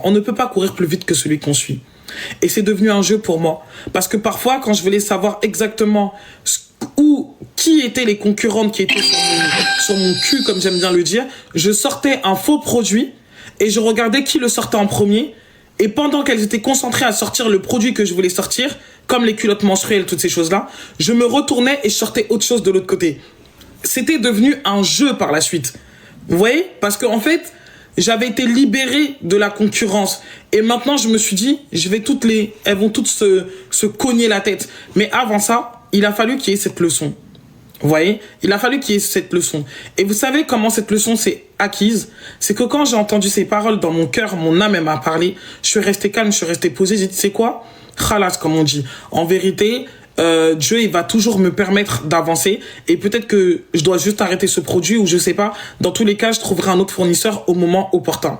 On ne peut pas courir plus vite que celui qu'on suit. Et c'est devenu un jeu pour moi. Parce que parfois, quand je voulais savoir exactement qui étaient les concurrentes qui étaient sur mon cul, comme j'aime bien le dire, je sortais un faux produit et je regardais qui le sortait en premier. Et pendant qu'elles étaient concentrées à sortir le produit que je voulais sortir, comme les culottes menstruelles, toutes ces choses-là, je me retournais et je sortais autre chose de l'autre côté. C'était devenu un jeu par la suite. Vous voyez? Parce qu'en fait, j'avais été libéré de la concurrence. Et maintenant, je me suis dit, elles vont toutes se cogner la tête. Mais avant ça, il a fallu qu'il y ait cette leçon. Vous voyez? Il a fallu qu'il y ait cette leçon. Et vous savez comment cette leçon s'est acquise? C'est que quand j'ai entendu ces paroles dans mon cœur, mon âme m'a parlé, je suis resté calme, je suis resté posé, j'ai dit, c'est quoi? Khalas, comme on dit. En vérité, Dieu, il va toujours me permettre d'avancer et peut-être que je dois juste arrêter ce produit ou je sais pas. Dans tous les cas, je trouverai un autre fournisseur au moment opportun.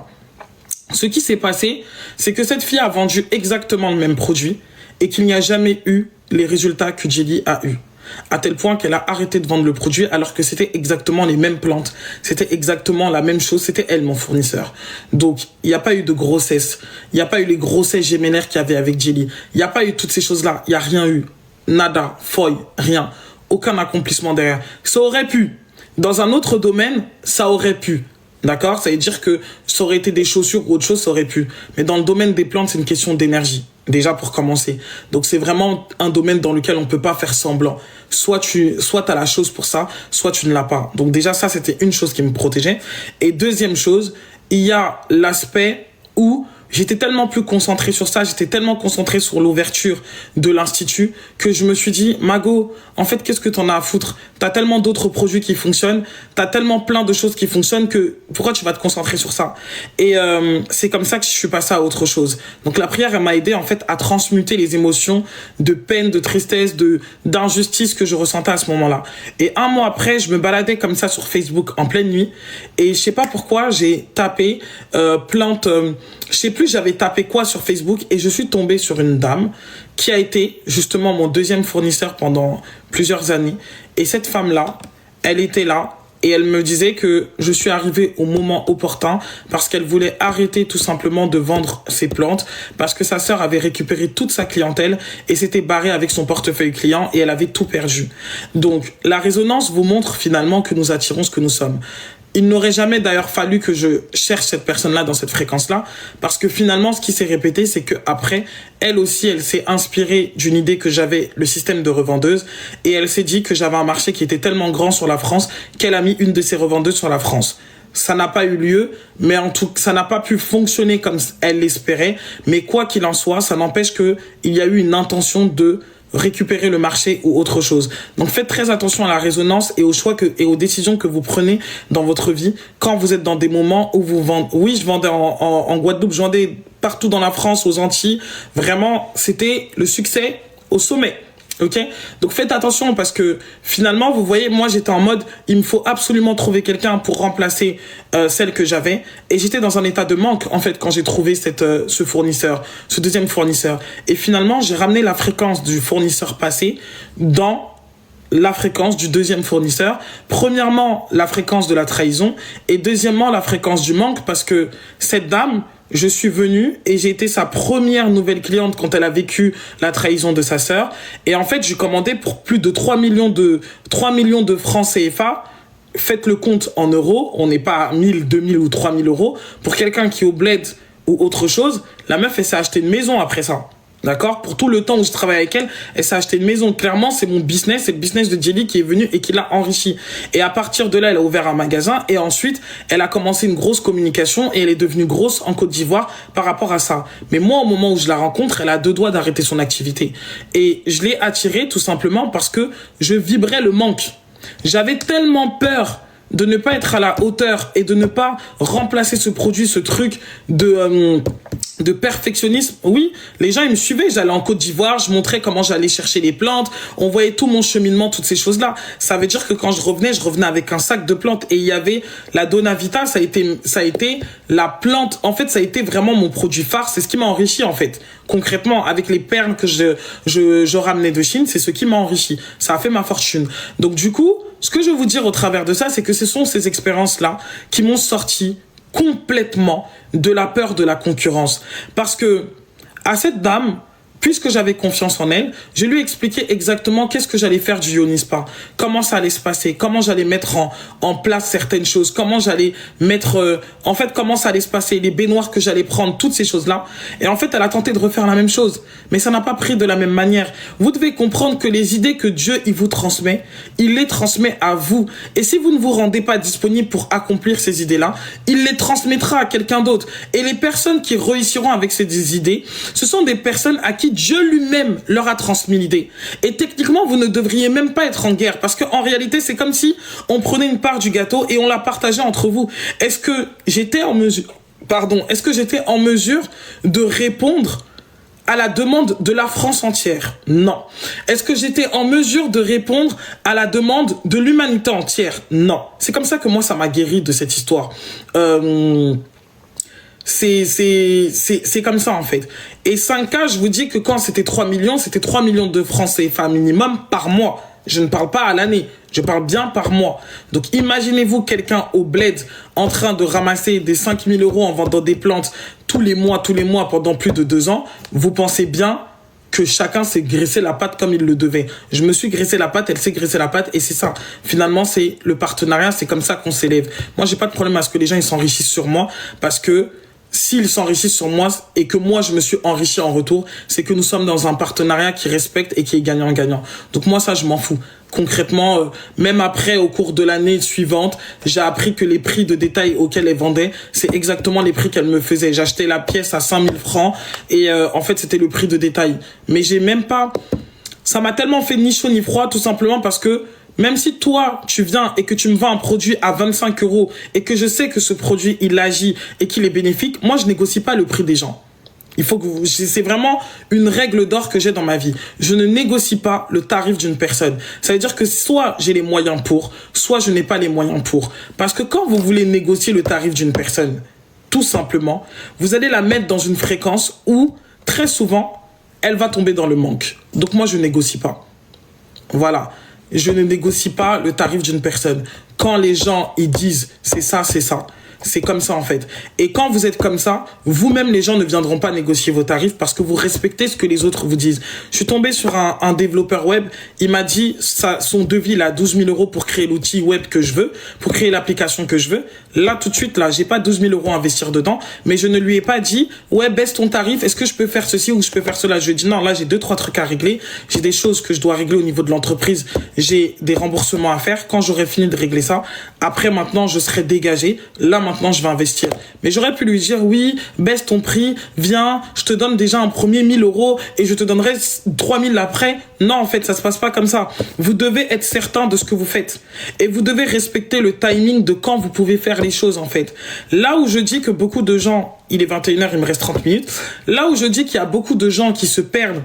Ce qui s'est passé, c'est que cette fille a vendu exactement le même produit et qu'il n'y a jamais eu les résultats que Djely a eu. À tel point qu'elle a arrêté de vendre le produit alors que c'était exactement les mêmes plantes. C'était exactement la même chose. C'était elle, mon fournisseur. Donc, il n'y a pas eu de grossesse. Il n'y a pas eu les grossesses gémellaires qu'il y avait avec Djely. Il n'y a pas eu toutes ces choses-là. Il n'y a rien eu. Nada, foy, rien. Aucun accomplissement derrière. Ça aurait pu. Dans un autre domaine, ça aurait pu. D'accord? Ça veut dire que ça aurait été des chaussures ou autre chose, ça aurait pu. Mais dans le domaine des plantes, c'est une question d'énergie. Déjà pour commencer. Donc c'est vraiment un domaine dans lequel on ne peut pas faire semblant. Soit tu as la chose pour ça, soit tu ne l'as pas. Donc déjà ça, c'était une chose qui me protégeait. Et deuxième chose, il y a l'aspect où j'étais tellement plus concentré sur ça, j'étais tellement concentré sur l'ouverture de l'institut que je me suis dit, Mago, en fait, qu'est-ce que t'en as à foutre? T'as tellement d'autres produits qui fonctionnent, t'as tellement plein de choses qui fonctionnent que pourquoi tu vas te concentrer sur ça? Et c'est comme ça que je suis passé à autre chose. Donc la prière, elle m'a aidé en fait à transmuter les émotions de peine, de tristesse, d'injustice que je ressentais à ce moment-là. Et un mois après, je me baladais comme ça sur Facebook en pleine nuit et je sais pas pourquoi j'ai tapé plante. Je sais plus, j'avais tapé quoi sur Facebook et je suis tombé sur une dame qui a été justement mon deuxième fournisseur pendant plusieurs années. Et cette femme-là, elle était là et elle me disait que je suis arrivé au moment opportun parce qu'elle voulait arrêter tout simplement de vendre ses plantes parce que sa sœur avait récupéré toute sa clientèle et s'était barrée avec son portefeuille client et elle avait tout perdu. Donc, la résonance vous montre finalement que nous attirons ce que nous sommes. Il n'aurait jamais d'ailleurs fallu que je cherche cette personne-là dans cette fréquence-là, parce que finalement, ce qui s'est répété, c'est que après, elle aussi, elle s'est inspirée d'une idée que j'avais, le système de revendeuse, et elle s'est dit que j'avais un marché qui était tellement grand sur la France qu'elle a mis une de ses revendeuses sur la France. Ça n'a pas eu lieu, mais en tout cas, ça n'a pas pu fonctionner comme elle l'espérait. Mais quoi qu'il en soit, ça n'empêche qu'il y a eu une intention de récupérer le marché ou autre chose. Donc faites très attention à la résonance et aux choix et aux décisions que vous prenez dans votre vie quand vous êtes dans des moments où vous vendez. Oui, je vendais en Guadeloupe, je vendais partout dans la France, aux Antilles. Vraiment, c'était le succès au sommet. Ok? Donc faites attention parce que finalement, vous voyez, moi j'étais en mode, il me faut absolument trouver quelqu'un pour remplacer celle que j'avais. Et j'étais dans un état de manque en fait quand j'ai trouvé ce fournisseur, ce deuxième fournisseur. Et finalement, j'ai ramené la fréquence du fournisseur passé dans la fréquence du deuxième fournisseur. Premièrement, la fréquence de la trahison et deuxièmement, la fréquence du manque parce que cette dame, je suis venu et j'ai été sa première nouvelle cliente quand elle a vécu la trahison de sa sœur. Et en fait, j'ai commandé pour plus de 3 millions de francs CFA. Faites le compte en euros. On n'est pas à 1000, 2000 ou 3000 euros. Pour quelqu'un qui est au bled ou autre chose, la meuf, elle s'est acheté une maison après ça. D'accord? Pour tout le temps où je travaille avec elle, elle s'est acheté une maison. Clairement, c'est mon business, c'est le business de Djely qui est venu et qui l'a enrichi. Et à partir de là, elle a ouvert un magasin et ensuite, elle a commencé une grosse communication et elle est devenue grosse en Côte d'Ivoire par rapport à ça. Mais moi, au moment où je la rencontre, elle a 2 doigts d'arrêter son activité. Et je l'ai attirée tout simplement parce que je vibrais le manque. J'avais tellement peur de ne pas être à la hauteur et de ne pas remplacer ce produit, ce truc de perfectionnisme. Oui, les gens, ils me suivaient. J'allais en Côte d'Ivoire, je montrais comment j'allais chercher les plantes. On voyait tout mon cheminement, toutes ces choses-là. Ça veut dire que quand je revenais avec un sac de plantes et il y avait la Donavita. Ça a été la plante. En fait, ça a été vraiment mon produit phare. C'est ce qui m'a enrichi, en fait. Concrètement, avec les perles que je ramenais de Chine, c'est ce qui m'a enrichi. Ça a fait ma fortune. Donc, du coup, ce que je veux vous dire au travers de ça, c'est que ce sont ces expériences-là qui m'ont sorti complètement de la peur de la concurrence. Parce que à cette dame, puisque j'avais confiance en elle, je lui ai expliqué exactement qu'est-ce que j'allais faire du Yonispa, comment ça allait se passer, comment j'allais mettre en place certaines choses, comment j'allais mettre, en fait, comment ça allait se passer, les baignoires que j'allais prendre, toutes ces choses-là. Et en fait, elle a tenté de refaire la même chose, mais ça n'a pas pris de la même manière. Vous devez comprendre que les idées que Dieu, il vous transmet, il les transmet à vous. Et si vous ne vous rendez pas disponible pour accomplir ces idées-là, il les transmettra à quelqu'un d'autre. Et les personnes qui réussiront avec ces idées, ce sont des personnes à qui Dieu lui-même leur a transmis l'idée. Et techniquement, vous ne devriez même pas être en guerre, parce qu'en réalité, c'est comme si on prenait une part du gâteau et on la partageait entre vous. Est-ce que j'étais en mesure, de répondre à la demande de la France entière? Non. Est-ce que j'étais en mesure de répondre à la demande de l'humanité entière? Non. C'est comme ça que moi, ça m'a guéri de cette histoire. C'est comme ça en fait. Et 5K, je vous dis que quand c'était 3 millions de francs CFA minimum par mois. Je ne parle pas à l'année, je parle bien par mois. Donc imaginez-vous quelqu'un au bled en train de ramasser des 5 000 € en vendant des plantes tous les mois pendant plus de 2 ans. Vous pensez bien que chacun s'est graissé la patte comme il le devait. Je me suis graissé la patte, elle s'est graissé la patte, et c'est ça. Finalement, c'est le partenariat, c'est comme ça qu'on s'élève. Moi, j'ai pas de problème à ce que les gens ils s'enrichissent sur moi, parce que s'ils s'enrichissent sur moi et que moi je me suis enrichi en retour, c'est que nous sommes dans un partenariat qui respecte et qui est gagnant-gagnant. Donc moi ça je m'en fous. Concrètement, même après, au cours de l'année suivante, j'ai appris que les prix de détail auxquels elle vendait, c'est exactement les prix qu'elle me faisait. J'achetais la pièce à 5 000 francs et en fait c'était le prix de détail. Mais j'ai même pas... Ça m'a tellement fait ni chaud ni froid, tout simplement parce que même si toi, tu viens et que tu me vends un produit à 25 € et que je sais que ce produit, il agit et qu'il est bénéfique, moi, je négocie pas le prix des gens. Il faut que c'est vraiment une règle d'or que j'ai dans ma vie. Je ne négocie pas le tarif d'une personne. Ça veut dire que soit j'ai les moyens pour, soit je n'ai pas les moyens pour. Parce que quand vous voulez négocier le tarif d'une personne, tout simplement, vous allez la mettre dans une fréquence où, très souvent, elle va tomber dans le manque. Donc moi, je négocie pas. Voilà. Je ne négocie pas le tarif d'une personne. Quand les gens, ils disent c'est ça, c'est ça. C'est comme ça en fait. Et quand vous êtes comme ça, vous-même les gens ne viendront pas négocier vos tarifs parce que vous respectez ce que les autres vous disent. Je suis tombé sur un développeur web, il m'a dit son devis là, 12 000 € pour créer l'outil web que je veux, pour créer l'application que je veux. Là tout de suite là, j'ai pas 12 000 € à investir dedans, mais je ne lui ai pas dit ouais baisse ton tarif, est-ce que je peux faire ceci ou je peux faire cela. Je lui ai dit non, là j'ai 2-3 trucs à régler, j'ai des choses que je dois régler au niveau de l'entreprise, j'ai des remboursements à faire. Quand j'aurai fini de régler ça, après maintenant je serai dégagé. Là maintenant je vais investir. Mais j'aurais pu lui dire oui, baisse ton prix, viens, je te donne déjà un premier 1 000 € et je te donnerai 3 000 après. Non, en fait, ça se passe pas comme ça. Vous devez être certain de ce que vous faites. Et vous devez respecter le timing de quand vous pouvez faire les choses, en fait. Là où je dis que beaucoup de gens, il est 21 h, il me reste 30 minutes. Là où je dis qu'il y a beaucoup de gens qui se perdent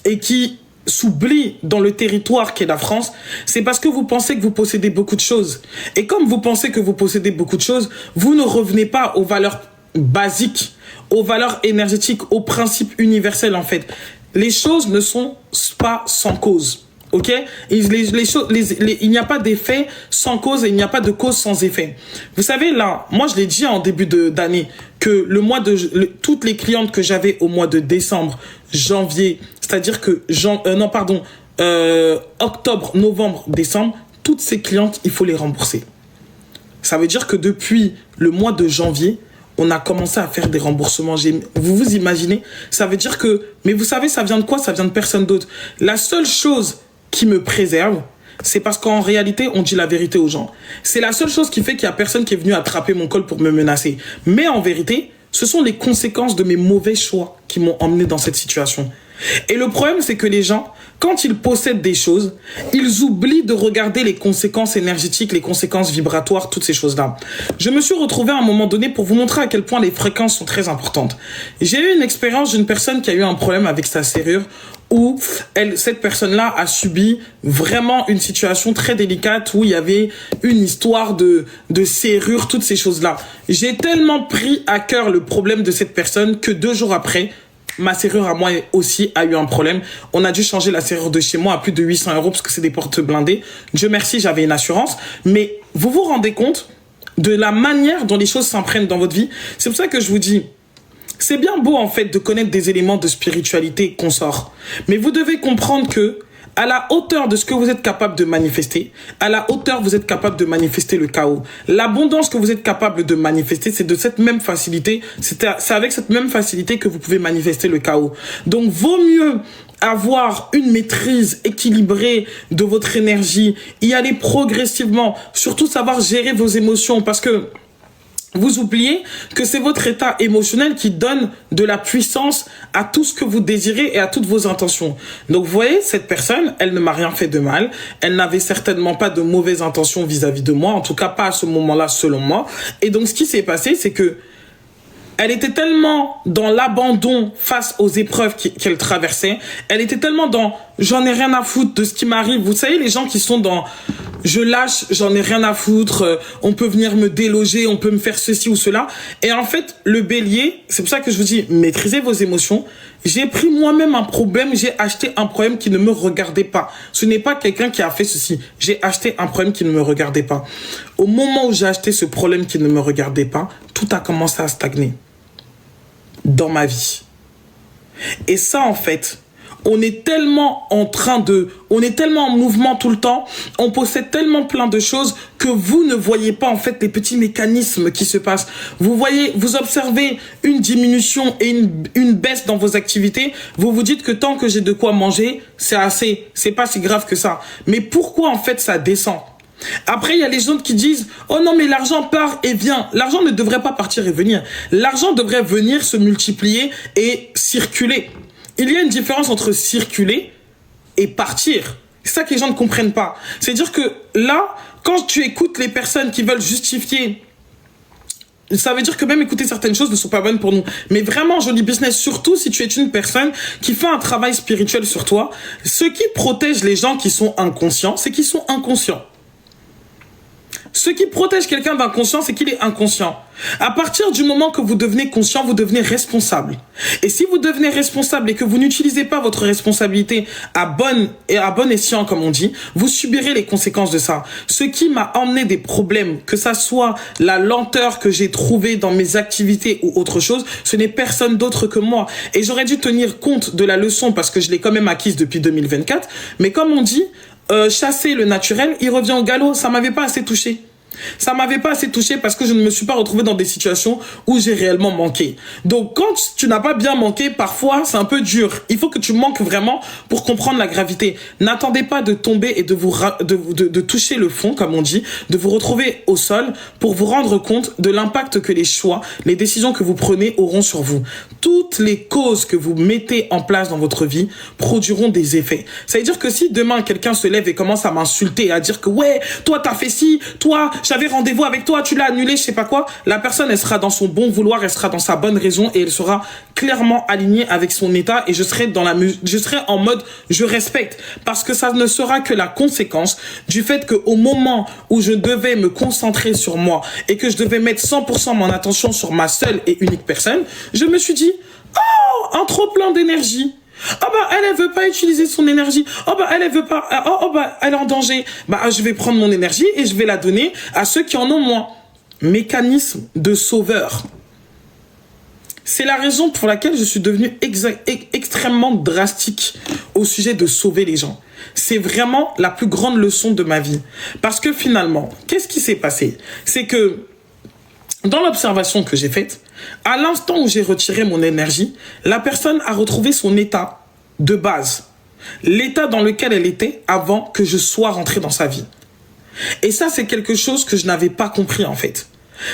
et qui s'oublie dans le territoire qu'est la France, c'est parce que vous pensez que vous possédez beaucoup de choses. Et comme vous pensez que vous possédez beaucoup de choses, vous ne revenez pas aux valeurs basiques, aux valeurs énergétiques, aux principes universels en fait. Les choses ne sont pas sans cause. Ok, il n'y a pas d'effet sans cause et il n'y a pas de cause sans effet. Vous savez là, moi je l'ai dit en début d'année que toutes les clientes que j'avais au mois de décembre, janvier, c'est-à-dire que octobre, novembre, décembre, toutes ces clientes, il faut les rembourser. Ça veut dire que depuis le mois de janvier, on a commencé à faire des remboursements. Vous vous imaginez? Ça veut dire que... Mais vous savez, ça vient de quoi? Ça vient de personne d'autre. La seule chose qui me préserve, c'est parce qu'en réalité, on dit la vérité aux gens. C'est la seule chose qui fait qu'il n'y a personne qui est venu attraper mon col pour me menacer. Mais en vérité, ce sont les conséquences de mes mauvais choix qui m'ont emmené dans cette situation. Et le problème, c'est que les gens, quand ils possèdent des choses, ils oublient de regarder les conséquences énergétiques, les conséquences vibratoires, toutes ces choses-là. Je me suis retrouvé à un moment donné pour vous montrer à quel point les fréquences sont très importantes. J'ai eu une expérience d'une personne qui a eu un problème avec sa serrure où cette personne-là a subi vraiment une situation très délicate où il y avait une histoire de serrure, toutes ces choses-là. J'ai tellement pris à cœur le problème de cette personne que 2 jours après, ma serrure à moi aussi a eu un problème. On a dû changer la serrure de chez moi à plus de 800 € parce que c'est des portes blindées. Dieu merci, j'avais une assurance. Mais vous vous rendez compte de la manière dont les choses s'imprègnent dans votre vie. C'est pour ça que je vous dis, c'est bien beau en fait de connaître des éléments de spiritualité qu'on sort. Mais vous devez comprendre que à la hauteur de ce que vous êtes capable de manifester, à la hauteur vous êtes capable de manifester le chaos. L'abondance que vous êtes capable de manifester, c'est de cette même facilité, c'est avec cette même facilité que vous pouvez manifester le chaos. Donc vaut mieux avoir une maîtrise équilibrée de votre énergie, y aller progressivement, surtout savoir gérer vos émotions parce que vous oubliez que c'est votre état émotionnel qui donne de la puissance à tout ce que vous désirez et à toutes vos intentions. Donc, vous voyez, cette personne, elle ne m'a rien fait de mal. Elle n'avait certainement pas de mauvaises intentions vis-à-vis de moi. En tout cas, pas à ce moment-là, selon moi. Et donc, ce qui s'est passé, c'est que elle était tellement dans l'abandon face aux épreuves qu'elle traversait. Elle était tellement dans « j'en ai rien à foutre de ce qui m'arrive ». Vous savez, les gens qui sont dans « je lâche, j'en ai rien à foutre, on peut venir me déloger, on peut me faire ceci ou cela ». Et en fait, le bélier, c'est pour ça que je vous dis, maîtrisez vos émotions. J'ai pris moi-même un problème, j'ai acheté un problème qui ne me regardait pas. Ce n'est pas quelqu'un qui a fait ceci. J'ai acheté un problème qui ne me regardait pas. Au moment où j'ai acheté ce problème qui ne me regardait pas, tout a commencé à stagner dans ma vie. Et ça, en fait, on est tellement on est tellement en mouvement tout le temps, on possède tellement plein de choses que vous ne voyez pas, en fait, les petits mécanismes qui se passent. Vous voyez, vous observez une diminution et une baisse dans vos activités, vous vous dites que tant que j'ai de quoi manger, c'est assez, c'est pas si grave que ça. Mais pourquoi, en fait, ça descend ? Après, il y a les gens qui disent « Oh non, mais l'argent part et vient ». L'argent ne devrait pas partir et venir. L'argent devrait venir, se multiplier et circuler. Il y a une différence entre circuler et partir. C'est ça que les gens ne comprennent pas. C'est-à-dire que là, quand tu écoutes les personnes qui veulent justifier, ça veut dire que même écouter certaines choses ne sont pas bonnes pour nous. Mais vraiment, joli business, surtout si tu es une personne qui fait un travail spirituel sur toi, ce qui protège les gens qui sont inconscients, c'est qu'ils sont inconscients. Ce qui protège quelqu'un d'inconscient, c'est qu'il est inconscient. À partir du moment que vous devenez conscient, vous devenez responsable. Et si vous devenez responsable et que vous n'utilisez pas votre responsabilité à bon escient, comme on dit, vous subirez les conséquences de ça. Ce qui m'a emmené des problèmes, que ça soit la lenteur que j'ai trouvée dans mes activités ou autre chose, ce n'est personne d'autre que moi. Et j'aurais dû tenir compte de la leçon parce que je l'ai quand même acquise depuis 2024. Mais comme on dit, chasser le naturel, il revient au galop. Ça m'avait pas assez touché. Ça m'avait pas assez touché parce que je ne me suis pas retrouvé dans des situations où j'ai réellement manqué. Donc, quand tu n'as pas bien manqué, parfois, c'est un peu dur. Il faut que tu manques vraiment pour comprendre la gravité. N'attendez pas de tomber et de toucher le fond, comme on dit, de vous retrouver au sol pour vous rendre compte de l'impact que les choix, les décisions que vous prenez auront sur vous. Toutes les causes que vous mettez en place dans votre vie produiront des effets. Ça veut dire que si demain, quelqu'un se lève et commence à m'insulter et à dire que ouais, toi, t'as fait ci, toi, j'avais rendez-vous avec toi, tu l'as annulé, je sais pas quoi. La personne, elle sera dans son bon vouloir, elle sera dans sa bonne raison et elle sera clairement alignée avec son état et je serai en mode je respecte parce que ça ne sera que la conséquence du fait qu'au moment où je devais me concentrer sur moi et que je devais mettre 100% mon attention sur ma seule et unique personne, je me suis dit oh, un trop plein d'énergie. Oh bah elle veut pas utiliser son énergie. Oh bah elle veut pas. Oh bah elle est en danger. Bah je vais prendre mon énergie et je vais la donner à ceux qui en ont moins. Mécanisme de sauveur. C'est la raison pour laquelle je suis devenu extrêmement drastique au sujet de sauver les gens. C'est vraiment la plus grande leçon de ma vie. Parce que finalement, qu'est-ce qui s'est passé? C'est que dans l'observation que j'ai faite, à l'instant où j'ai retiré mon énergie, la personne a retrouvé son état de base. L'état dans lequel elle était avant que je sois rentré dans sa vie. Et ça, c'est quelque chose que je n'avais pas compris en fait.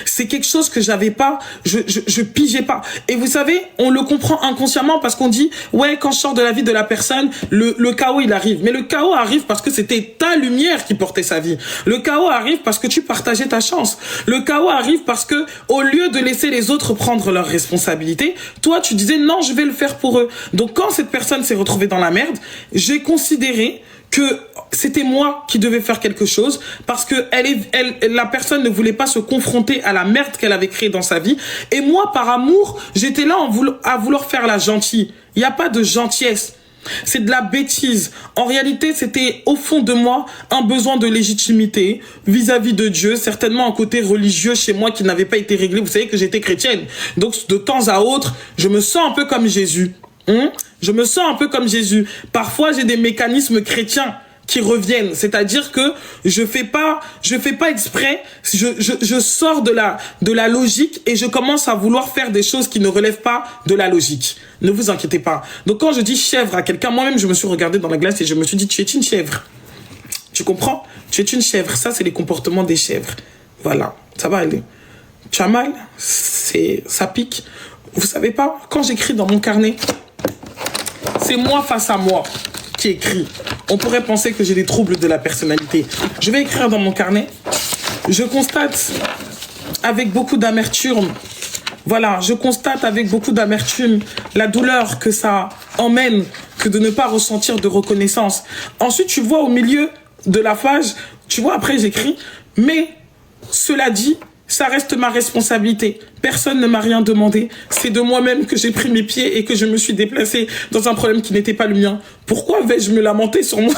C'est quelque chose que j'avais pas, je pigeais pas. Et vous savez, on le comprend inconsciemment parce qu'on dit, ouais, quand je sors de la vie de la personne, le chaos, il arrive. Mais le chaos arrive parce que c'était ta lumière qui portait sa vie. Le chaos arrive parce que tu partageais ta chance. Le chaos arrive parce que, au lieu de laisser les autres prendre leurs responsabilités, toi, tu disais, non, je vais le faire pour eux. Donc, quand cette personne s'est retrouvée dans la merde, j'ai considéré que c'était moi qui devais faire quelque chose parce que la personne ne voulait pas se confronter à la merde qu'elle avait créée dans sa vie. Et moi, par amour, j'étais là à vouloir faire la gentille. Il n'y a pas de gentillesse. C'est de la bêtise. En réalité, c'était au fond de moi un besoin de légitimité vis-à-vis de Dieu, certainement un côté religieux chez moi qui n'avait pas été réglé. Vous savez que j'étais chrétienne. Donc, de temps à autre, je me sens un peu comme Jésus. Je me sens un peu comme Jésus. Parfois, j'ai des mécanismes chrétiens qui reviennent. C'est-à-dire que je fais pas exprès. Je sors de la logique et je commence à vouloir faire des choses qui ne relèvent pas de la logique. Ne vous inquiétez pas. Donc quand je dis chèvre à quelqu'un, moi-même je me suis regardé dans la glace et je me suis dit, tu es une chèvre. Tu comprends? Tu es une chèvre. Ça, c'est les comportements des chèvres. Voilà. Ça va aller. Tu as mal? Ça pique. Vous savez pas? Quand j'écris dans mon carnet, c'est moi face à moi qui écrit. On pourrait penser que j'ai des troubles de la personnalité. Je vais écrire dans mon carnet. Je constate avec beaucoup d'amertume, voilà, je constate avec beaucoup d'amertume la douleur que ça emmène que de ne pas ressentir de reconnaissance. Ensuite, tu vois au milieu de la page, tu vois après j'écris, mais cela dit, ça reste ma responsabilité. Personne ne m'a rien demandé. C'est de moi-même que j'ai pris mes pieds et que je me suis déplacée dans un problème qui n'était pas le mien. Pourquoi vais-je me lamenter sur moi?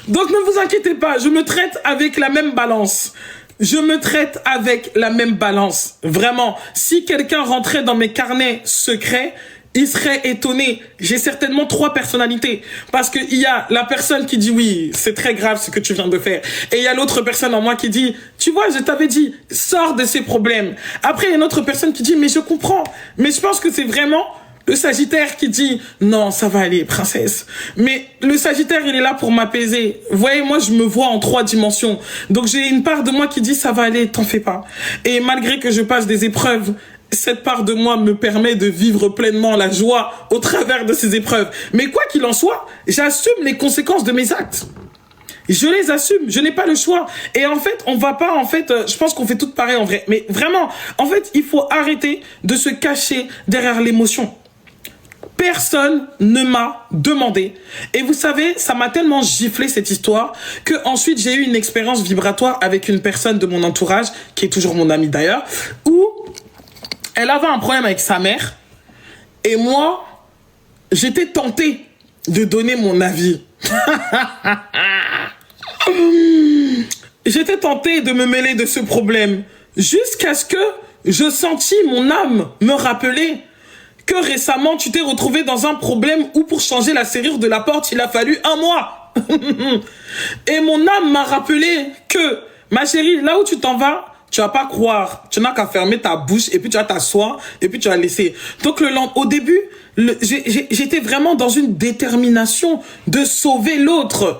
Donc ne vous inquiétez pas, je me traite avec la même balance. Je me traite avec la même balance. Vraiment, si quelqu'un rentrait dans mes carnets secrets, il serait étonné. J'ai certainement 3 personnalités. Parce qu'il y a la personne qui dit oui, c'est très grave ce que tu viens de faire. Et il y a l'autre personne en moi qui dit, tu vois, je t'avais dit, sors de ces problèmes. Après, il y a une autre personne qui dit, mais je comprends. Mais je pense que c'est vraiment le Sagittaire qui dit, non, ça va aller, princesse. Mais le Sagittaire, il est là pour m'apaiser. Vous voyez, moi, je me vois en 3 dimensions. Donc, j'ai une part de moi qui dit, ça va aller, t'en fais pas. Et malgré que je passe des épreuves, cette part de moi me permet de vivre pleinement la joie au travers de ces épreuves. Mais quoi qu'il en soit, j'assume les conséquences de mes actes. Je les assume, je n'ai pas le choix. Et en fait, on va pas, je pense qu'on fait tout pareil en vrai. Mais vraiment, en fait, il faut arrêter de se cacher derrière l'émotion. Personne ne m'a demandé. Et vous savez, ça m'a tellement giflé cette histoire que ensuite j'ai eu une expérience vibratoire avec une personne de mon entourage, qui est toujours mon amie d'ailleurs, où elle avait un problème avec sa mère. Et moi, j'étais tentée de donner mon avis. J'étais tentée de me mêler de ce problème. Jusqu'à ce que je sentis mon âme me rappeler que récemment, tu t'es retrouvé dans un problème où pour changer la serrure de la porte, il a fallu 1 mois. Et mon âme m'a rappelé que, ma chérie, là où tu t'en vas, tu vas pas croire. Tu n'as qu'à fermer ta bouche et puis tu vas t'asseoir et puis tu vas laisser. Donc, au début, j'étais vraiment dans une détermination de sauver l'autre.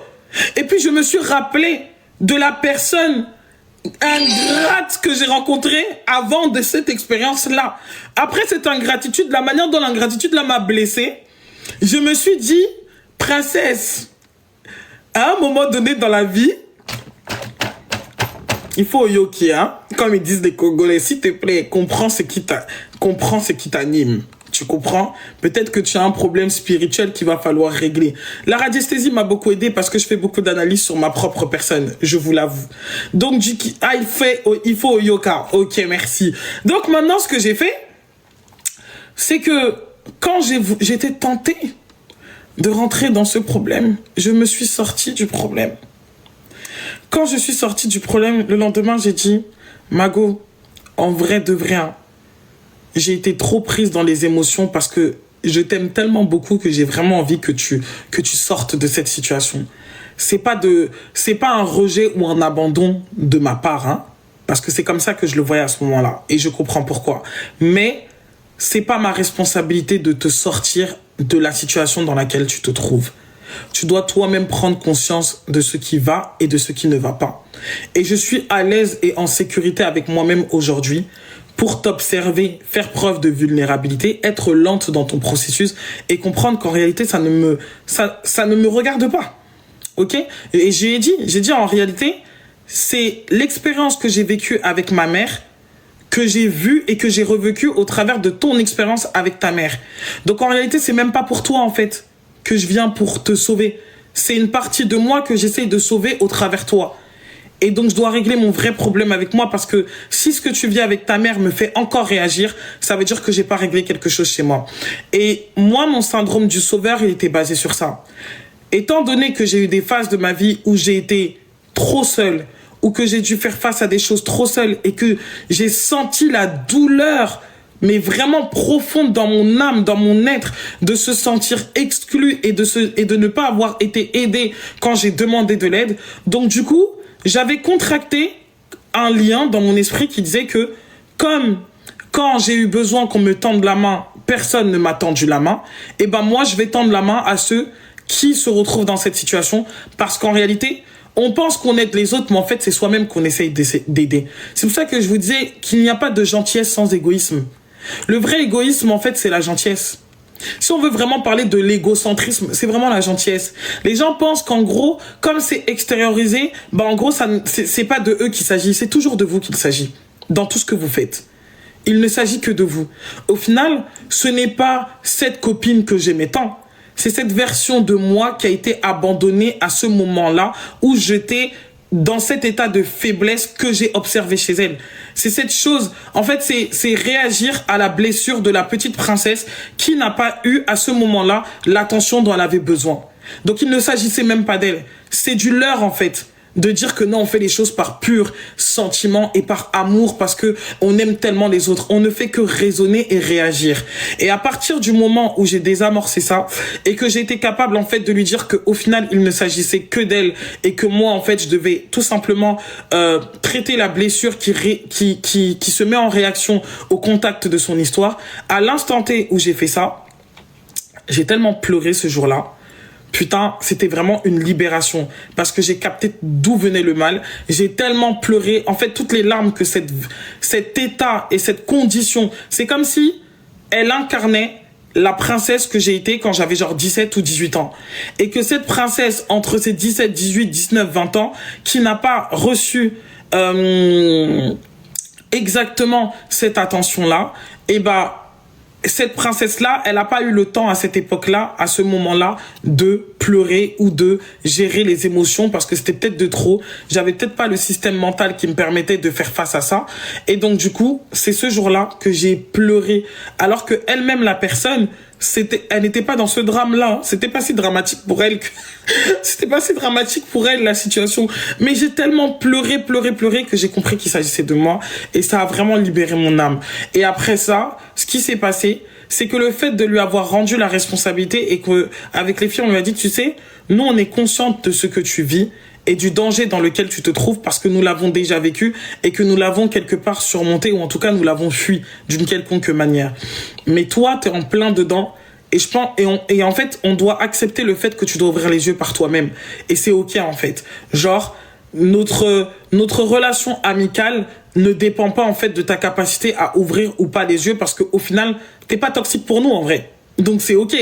Et puis, je me suis rappelé de la personne ingrate que j'ai rencontrée avant de cette expérience-là. Après cette ingratitude, la manière dont l'ingratitude là m'a blessée, je me suis dit, princesse, à un moment donné dans la vie, il faut yoki, hein, comme ils disent les Congolais, s'il te plaît, comprends ce qui t'anime. Tu comprends? Peut-être que tu as un problème spirituel qu'il va falloir régler. La radiesthésie m'a beaucoup aidé parce que je fais beaucoup d'analyses sur ma propre personne, je vous l'avoue. Donc, il faut yoga. Ok, merci. Donc, maintenant, ce que j'ai fait, c'est que quand j'étais tentée de rentrer dans ce problème, je me suis sortie du problème. Quand je suis sortie du problème, le lendemain, j'ai dit, Mago, en vrai de vrai, hein, j'ai été trop prise dans les émotions parce que je t'aime tellement beaucoup que j'ai vraiment envie que tu sortes de cette situation. C'est pas un rejet ou un abandon de ma part, hein, parce que c'est comme ça que je le voyais à ce moment-là et je comprends pourquoi. Mais c'est pas ma responsabilité de te sortir de la situation dans laquelle tu te trouves. Tu dois toi-même prendre conscience de ce qui va et de ce qui ne va pas. Et je suis à l'aise et en sécurité avec moi-même aujourd'hui pour t'observer, faire preuve de vulnérabilité, être lente dans ton processus et comprendre qu'en réalité, ça ne me regarde pas. Ok? Et j'ai dit en réalité, c'est l'expérience que j'ai vécue avec ma mère que j'ai vue et que j'ai revécue au travers de ton expérience avec ta mère. Donc en réalité, c'est même pas pour toi en fait que je viens pour te sauver. C'est une partie de moi que j'essaye de sauver au travers de toi. Et donc, je dois régler mon vrai problème avec moi parce que si ce que tu vis avec ta mère me fait encore réagir, ça veut dire que j'ai pas réglé quelque chose chez moi. Et moi, mon syndrome du sauveur, il était basé sur ça. Étant donné que j'ai eu des phases de ma vie où j'ai été trop seule, ou que j'ai dû faire face à des choses trop seule et que j'ai senti la douleur, mais vraiment profonde dans mon âme, dans mon être, de se sentir exclu et de ne pas avoir été aidé quand j'ai demandé de l'aide. Donc du coup, j'avais contracté un lien dans mon esprit qui disait que comme quand j'ai eu besoin qu'on me tende la main, personne ne m'a tendu la main, et ben moi je vais tendre la main à ceux qui se retrouvent dans cette situation, parce qu'en réalité, on pense qu'on aide les autres, mais en fait c'est soi-même qu'on essaye d'aider. C'est pour ça que je vous disais qu'il n'y a pas de gentillesse sans égoïsme. Le vrai égoïsme, en fait, c'est la gentillesse. Si on veut vraiment parler de l'égocentrisme, c'est vraiment la gentillesse. Les gens pensent qu'en gros, comme c'est extériorisé, bah en gros, c'est pas de eux qu'il s'agit, c'est toujours de vous qu'il s'agit, dans tout ce que vous faites. Il ne s'agit que de vous. Au final, ce n'est pas cette copine que j'aimais tant, c'est cette version de moi qui a été abandonnée à ce moment-là où j'étais dans cet état de faiblesse que j'ai observé chez elle. C'est cette chose, en fait, c'est réagir à la blessure de la petite princesse qui n'a pas eu à ce moment-là l'attention dont elle avait besoin. Donc il ne s'agissait même pas d'elle. C'est du leurre, en fait, de dire que non, on fait les choses par pur sentiment et par amour parce que on aime tellement les autres. On ne fait que raisonner et réagir. Et à partir du moment où j'ai désamorcé ça et que j'ai été capable en fait de lui dire que au final il ne s'agissait que d'elle et que moi en fait je devais tout simplement traiter la blessure qui se met en réaction au contact de son histoire. À l'instant T où j'ai fait ça, j'ai tellement pleuré ce jour-là. Putain, c'était vraiment une libération parce que j'ai capté d'où venait le mal. J'ai tellement pleuré. En fait, toutes les larmes que cet état et cette condition, c'est comme si elle incarnait la princesse que j'ai été quand j'avais genre 17 ou 18 ans. Et que cette princesse, entre ses 17, 18, 19, 20 ans, qui n'a pas reçu exactement cette attention-là, et bah, cette princesse-là, elle n'a pas eu le temps à cette époque-là, à ce moment-là, de pleurer ou de gérer les émotions parce que c'était peut-être de trop. J'avais peut-être pas le système mental qui me permettait de faire face à ça. Et donc, du coup, c'est ce jour-là que j'ai pleuré. Alors que elle-même, la personne, elle n'était pas dans ce drame-là. C'était pas si dramatique pour elle c'était pas si dramatique pour elle, la situation. Mais j'ai tellement pleuré que j'ai compris qu'il s'agissait de moi. Et ça a vraiment libéré mon âme. Et après ça, ce qui s'est passé, c'est que le fait de lui avoir rendu la responsabilité et que, avec les filles, on lui a dit, tu sais, nous, on est consciente de ce que tu vis et du danger dans lequel tu te trouves parce que nous l'avons déjà vécu et que nous l'avons quelque part surmonté ou en tout cas, nous l'avons fui d'une quelconque manière. Mais toi, t'es en plein dedans. Et je pense, et en fait, on doit accepter le fait que tu dois ouvrir les yeux par toi-même. Et c'est ok, en fait. Genre, notre relation amicale ne dépend pas, en fait, de ta capacité à ouvrir ou pas les yeux parce qu'au final, t'es pas toxique pour nous, en vrai. Donc, c'est ok.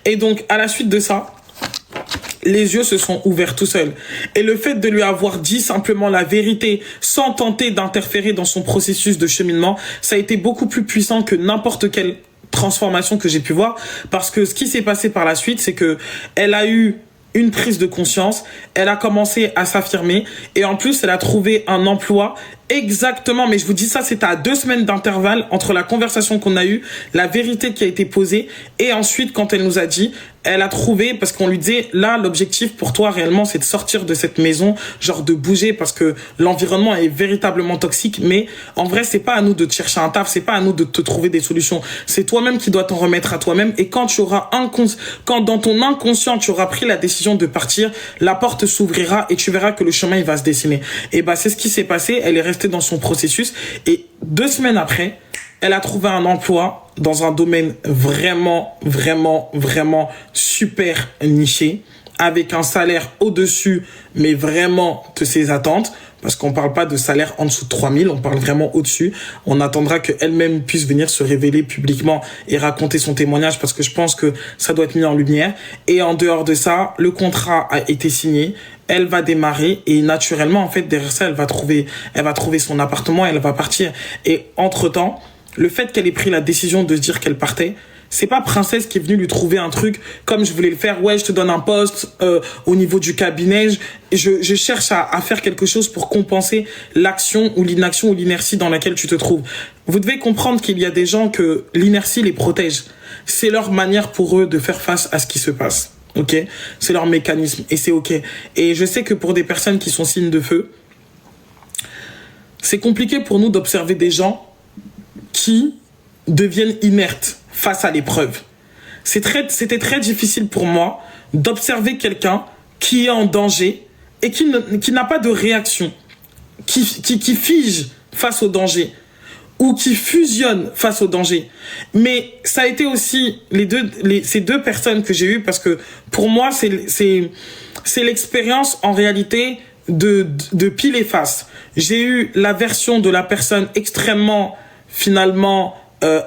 Et donc, à la suite de ça, les yeux se sont ouverts tout seuls. Et le fait de lui avoir dit simplement la vérité sans tenter d'interférer dans son processus de cheminement, ça a été beaucoup plus puissant que n'importe quelle transformation que j'ai pu voir parce que ce qui s'est passé par la suite, c'est que elle a eu une prise de conscience, elle a commencé à s'affirmer et en plus elle a trouvé un emploi exactement, mais je vous dis ça, c'était à 2 semaines d'intervalle entre la conversation qu'on a eue, la vérité qui a été posée et ensuite quand elle nous a dit, elle a trouvé, parce qu'on lui disait, là, l'objectif pour toi réellement, c'est de sortir de cette maison, genre de bouger parce que l'environnement est véritablement toxique, mais en vrai, c'est pas à nous de te chercher un taf, c'est pas à nous de te trouver des solutions, c'est toi-même qui dois t'en remettre à toi-même et quand quand dans ton inconscient, tu auras pris la décision de partir, la porte s'ouvrira et tu verras que le chemin, il va se dessiner. Et bah, c'est ce qui s'est passé, elle est restée dans son processus et 2 semaines après, elle a trouvé un emploi dans un domaine vraiment super niché, avec un salaire au-dessus, mais vraiment de ses attentes, parce qu'on parle pas de salaire en dessous de 3000, on parle vraiment au-dessus. On attendra qu'elle-même puisse venir se révéler publiquement et raconter son témoignage, parce que je pense que ça doit être mis en lumière. Et en dehors de ça, le contrat a été signé. Elle va démarrer et naturellement, en fait, derrière ça, elle va trouver son appartement, elle va partir. Et entre-temps, le fait qu'elle ait pris la décision de se dire qu'elle partait, c'est pas Princesse qui est venue lui trouver un truc comme je voulais le faire. Ouais, je te donne un poste au niveau du cabinet. Je cherche à faire quelque chose pour compenser l'action ou l'inaction ou l'inertie dans laquelle tu te trouves. Vous devez comprendre qu'il y a des gens que l'inertie les protège. C'est leur manière pour eux de faire face à ce qui se passe. Ok, c'est leur mécanisme et c'est ok. Et je sais que pour des personnes qui sont signes de feu, c'est compliqué pour nous d'observer des gens qui deviennent inertes face à l'épreuve. C'était très difficile pour moi d'observer quelqu'un qui est en danger et qui n'a pas de réaction, qui fige face au danger ou qui fusionne face au danger. Mais ça a été aussi ces deux personnes que j'ai eues parce que pour moi, c'est l'expérience en réalité de pile et face. J'ai eu la version de la personne extrêmement, finalement,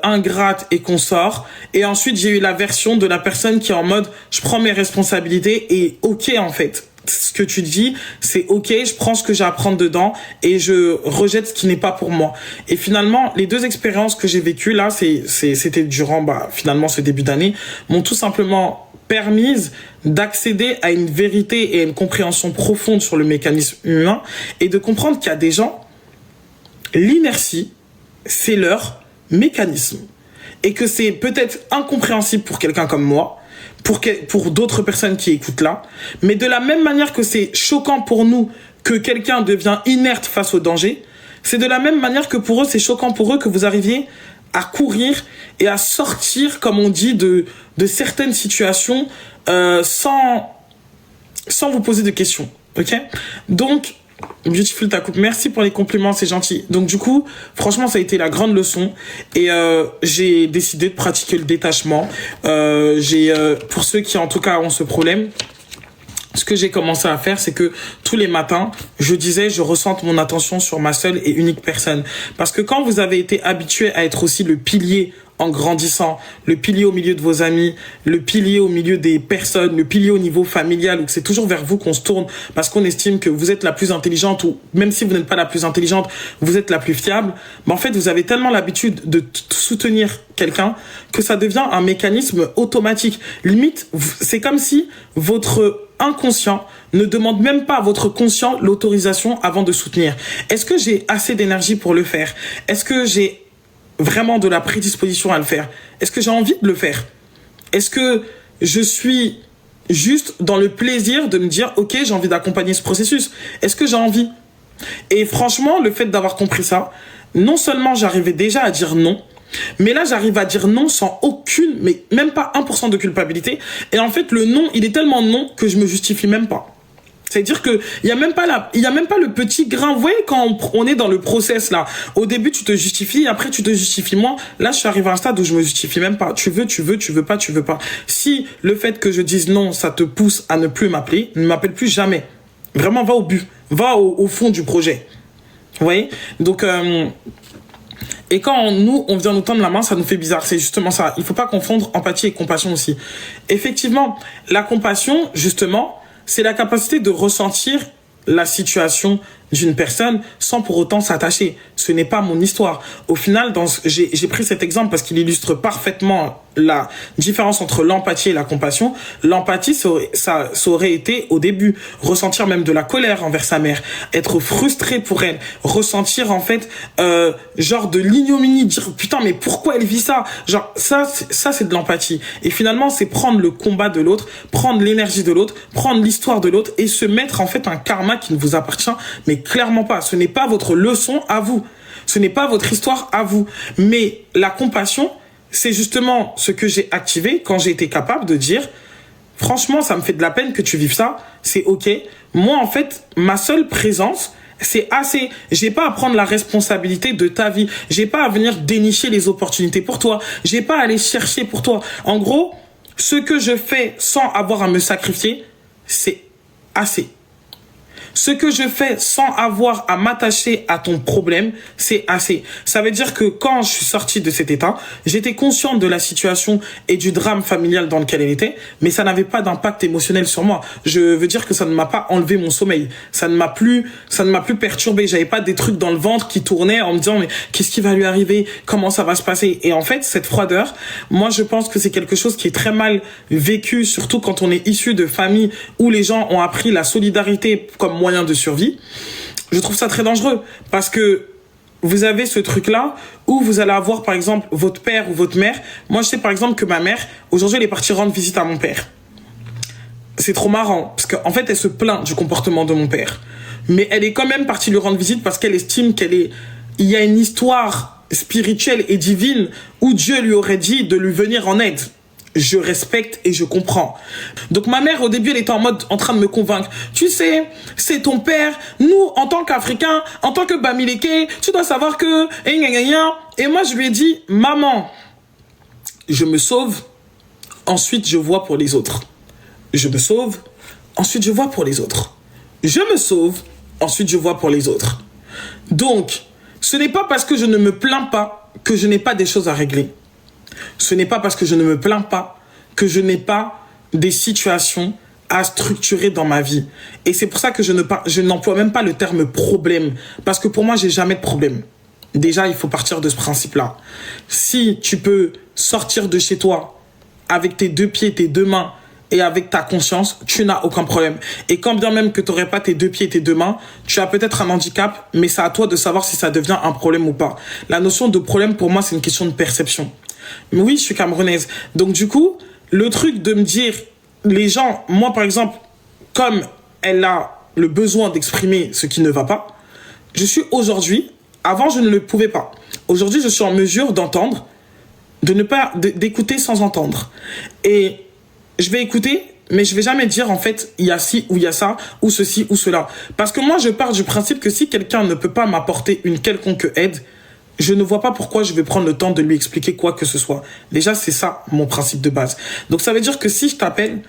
ingrate et consort. Et ensuite, j'ai eu la version de la personne qui est en mode, je prends mes responsabilités et ok, en fait. Ce que tu dis, c'est ok, je prends ce que j'ai à prendre dedans et je rejette ce qui n'est pas pour moi. Et finalement, les deux expériences que j'ai vécues là, c'était durant finalement ce début d'année, m'ont tout simplement permise d'accéder à une vérité et à une compréhension profonde sur le mécanisme humain et de comprendre qu'il y a des gens, l'inertie, c'est leur mécanisme. Et que c'est peut-être incompréhensible pour quelqu'un comme moi, pour d'autres personnes qui écoutent là, mais de la même manière que c'est choquant pour nous que quelqu'un devient inerte face au danger, c'est de la même manière que pour eux, c'est choquant pour eux que vous arriviez à courir et à sortir, comme on dit, de certaines situations sans vous poser de questions. Ok ? Donc, Beautiful ta coupe, merci pour les compliments, c'est gentil. Donc du coup, franchement, ça a été la grande leçon et j'ai décidé de pratiquer le détachement. Pour ceux qui en tout cas ont ce problème, ce que j'ai commencé à faire, c'est que tous les matins, je ressente mon attention sur ma seule et unique personne. Parce que quand vous avez été habitué à être aussi le pilier en grandissant, le pilier au milieu de vos amis, le pilier au milieu des personnes, le pilier au niveau familial, où c'est toujours vers vous qu'on se tourne parce qu'on estime que vous êtes la plus intelligente ou même si vous n'êtes pas la plus intelligente, vous êtes la plus fiable. En fait, vous avez tellement l'habitude de soutenir quelqu'un que ça devient un mécanisme automatique. Limite, c'est comme si votre inconscient ne demande même pas à votre conscient l'autorisation avant de soutenir. Est-ce que j'ai assez d'énergie pour le faire? Est-ce que j'ai vraiment de la prédisposition à le faire? Est-ce que j'ai envie de le faire? Est-ce que je suis juste dans le plaisir de me dire ok, j'ai envie d'accompagner ce processus? Est-ce que j'ai envie? Et franchement, le fait d'avoir compris ça, non seulement j'arrivais déjà à dire non, mais là j'arrive à dire non sans aucune, mais même pas 1% de culpabilité. Et en fait le non, il est tellement non que je me justifie même pas. C'est-à-dire que il y a même pas le petit grain. Vous voyez, quand on est dans le process là, au début tu te justifies, après tu te justifies moins. Là je suis arrivé à un stade où je me justifie même pas. Tu veux pas. Si le fait que je dise non, ça te pousse à ne plus m'appeler, ne m'appelle plus jamais. Vraiment, va au but, va au fond du projet. Vous voyez? Donc et quand on vient nous tendre la main, ça nous fait bizarre. C'est justement ça. Il faut pas confondre empathie et compassion aussi. Effectivement, la compassion, justement, c'est la capacité de ressentir la situation d'une personne sans pour autant s'attacher. Ce n'est pas mon histoire. Au final, j'ai pris cet exemple parce qu'il illustre parfaitement la différence entre l'empathie et la compassion. L'empathie, ça aurait été au début ressentir même de la colère envers sa mère, être frustré pour elle, ressentir en fait genre de l'ignominie, dire putain mais pourquoi elle vit ça, genre ça c'est de l'empathie. Et finalement c'est prendre le combat de l'autre, prendre l'énergie de l'autre, prendre l'histoire de l'autre et se mettre en fait un karma qui ne vous appartient mais clairement pas. Ce n'est pas votre leçon à vous, ce n'est pas votre histoire à vous. Mais la compassion, c'est justement ce que j'ai activé quand j'ai été capable de dire franchement ça me fait de la peine que tu vives ça, c'est ok. Moi en fait ma seule présence c'est assez. J'ai pas à prendre la responsabilité de ta vie, j'ai pas à venir dénicher les opportunités pour toi, j'ai pas à aller chercher pour toi. En gros, ce que je fais sans avoir à me sacrifier, c'est assez. Ce que je fais sans avoir à m'attacher à ton problème, c'est assez. Ça veut dire que quand je suis sortie de cet état, j'étais consciente de la situation et du drame familial dans lequel elle était, mais ça n'avait pas d'impact émotionnel sur moi. Je veux dire que ça ne m'a pas enlevé mon sommeil. Ça ne m'a plus perturbé. J'avais pas des trucs dans le ventre qui tournaient en me disant, mais qu'est-ce qui va lui arriver? Comment ça va se passer? Et en fait, cette froideur, moi, je pense que c'est quelque chose qui est très mal vécu, surtout quand on est issu de familles où les gens ont appris la solidarité comme moyen de survie. Je trouve ça très dangereux parce que vous avez ce truc-là où vous allez avoir, par exemple, votre père ou votre mère. Moi, je sais, par exemple, que ma mère, aujourd'hui, elle est partie rendre visite à mon père. C'est trop marrant parce qu'en fait, elle se plaint du comportement de mon père. Mais elle est quand même partie lui rendre visite parce qu'elle estime il y a une histoire spirituelle et divine où Dieu lui aurait dit de lui venir en aide. Je respecte et je comprends. Donc ma mère, au début, elle était en train de me convaincre. Tu sais, c'est ton père. Nous, en tant qu'Africains, en tant que Bamileke, tu dois savoir que... Et moi, je lui ai dit, maman, je me sauve, ensuite je vois pour les autres. Je me sauve, ensuite je vois pour les autres. Je me sauve, ensuite je vois pour les autres. Donc, ce n'est pas parce que je ne me plains pas que je n'ai pas des choses à régler. Ce n'est pas parce que je ne me plains pas que je n'ai pas des situations à structurer dans ma vie. Et c'est pour ça que je n'emploie même pas le terme problème. Parce que pour moi, j'ai jamais de problème. Déjà, il faut partir de ce principe-là. Si tu peux sortir de chez toi avec tes deux pieds, tes deux mains et avec ta conscience, tu n'as aucun problème. Et quand bien même que tu n'aurais pas tes deux pieds et tes deux mains, tu as peut-être un handicap, mais c'est à toi de savoir si ça devient un problème ou pas. La notion de problème, pour moi, c'est une question de perception. Mais oui, je suis camerounaise. Donc du coup, le truc de me dire, les gens, moi par exemple, comme elle a le besoin d'exprimer ce qui ne va pas, je suis aujourd'hui, avant je ne le pouvais pas. Aujourd'hui, je suis en mesure d'entendre, d'écouter sans entendre. Et je vais écouter, mais je vais jamais dire en fait, il y a ci ou il y a ça, ou ceci ou cela. Parce que moi, je pars du principe que si quelqu'un ne peut pas m'apporter une quelconque aide, je ne vois pas pourquoi je vais prendre le temps de lui expliquer quoi que ce soit. Déjà, c'est ça mon principe de base. Donc, ça veut dire que si je t'appelle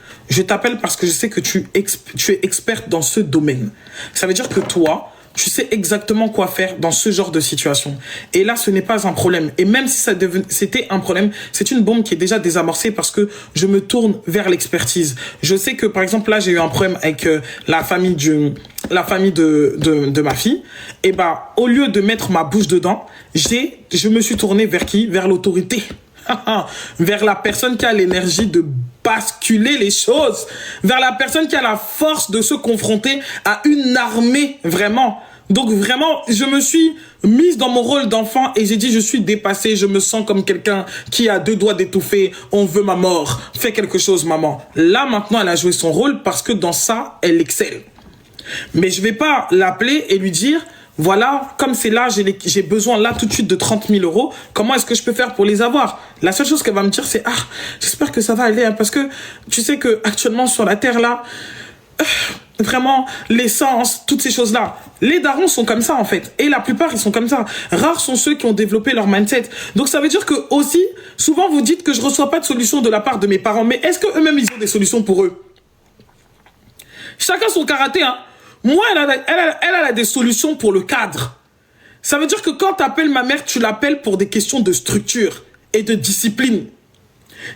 parce que je sais que tu es experte dans ce domaine. Ça veut dire que toi, tu sais exactement quoi faire dans ce genre de situation. Et là, ce n'est pas un problème. Et même si c'était un problème, c'est une bombe qui est déjà désamorcée parce que je me tourne vers l'expertise. Je sais que, par exemple, là, j'ai eu un problème avec la famille de ma fille. Et bah, au lieu de mettre ma bouche dedans, je me suis tourné vers qui? Vers l'autorité. Vers la personne qui a l'énergie de basculer les choses, vers la personne qui a la force de se confronter à une armée, vraiment. Donc vraiment, je me suis mise dans mon rôle d'enfant et j'ai dit, je suis dépassée, je me sens comme quelqu'un qui a deux doigts d'étouffer, on veut ma mort, fais quelque chose maman. Là maintenant, elle a joué son rôle parce que dans ça, elle excelle. Mais je vais pas l'appeler et lui dire, voilà, comme c'est là, j'ai besoin là tout de suite de 30 000 euros. Comment est-ce que je peux faire pour les avoir? La seule chose qu'elle va me dire, c'est j'espère que ça va aller, hein, parce que tu sais que actuellement sur la terre là, vraiment l'essence, toutes ces choses-là. Les darons sont comme ça en fait, et la plupart ils sont comme ça. Rares sont ceux qui ont développé leur mindset. Donc ça veut dire que aussi, souvent vous dites que je reçois pas de solution de la part de mes parents, mais est-ce que eux-mêmes ils ont des solutions pour eux? Chacun son karaté, hein. Moi, elle a des solutions pour le cadre. Ça veut dire que quand tu appelles ma mère, tu l'appelles pour des questions de structure et de discipline.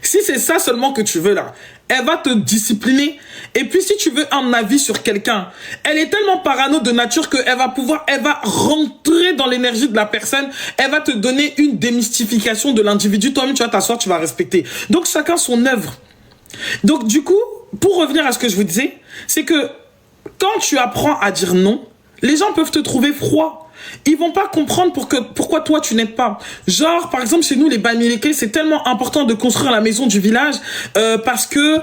Si c'est ça seulement que tu veux là, elle va te discipliner. Et puis si tu veux un avis sur quelqu'un, elle est tellement parano de nature qu'elle va rentrer dans l'énergie de la personne. Elle va te donner une démystification de l'individu. Toi-même, tu vas t'asseoir, tu vas respecter. Donc chacun son œuvre. Donc du coup, pour revenir à ce que je vous disais, c'est que quand tu apprends à dire non, les gens peuvent te trouver froid. Ils vont pas comprendre pourquoi toi tu n'aides pas. Genre, par exemple, chez nous, les Bamileke, c'est tellement important de construire la maison du village parce que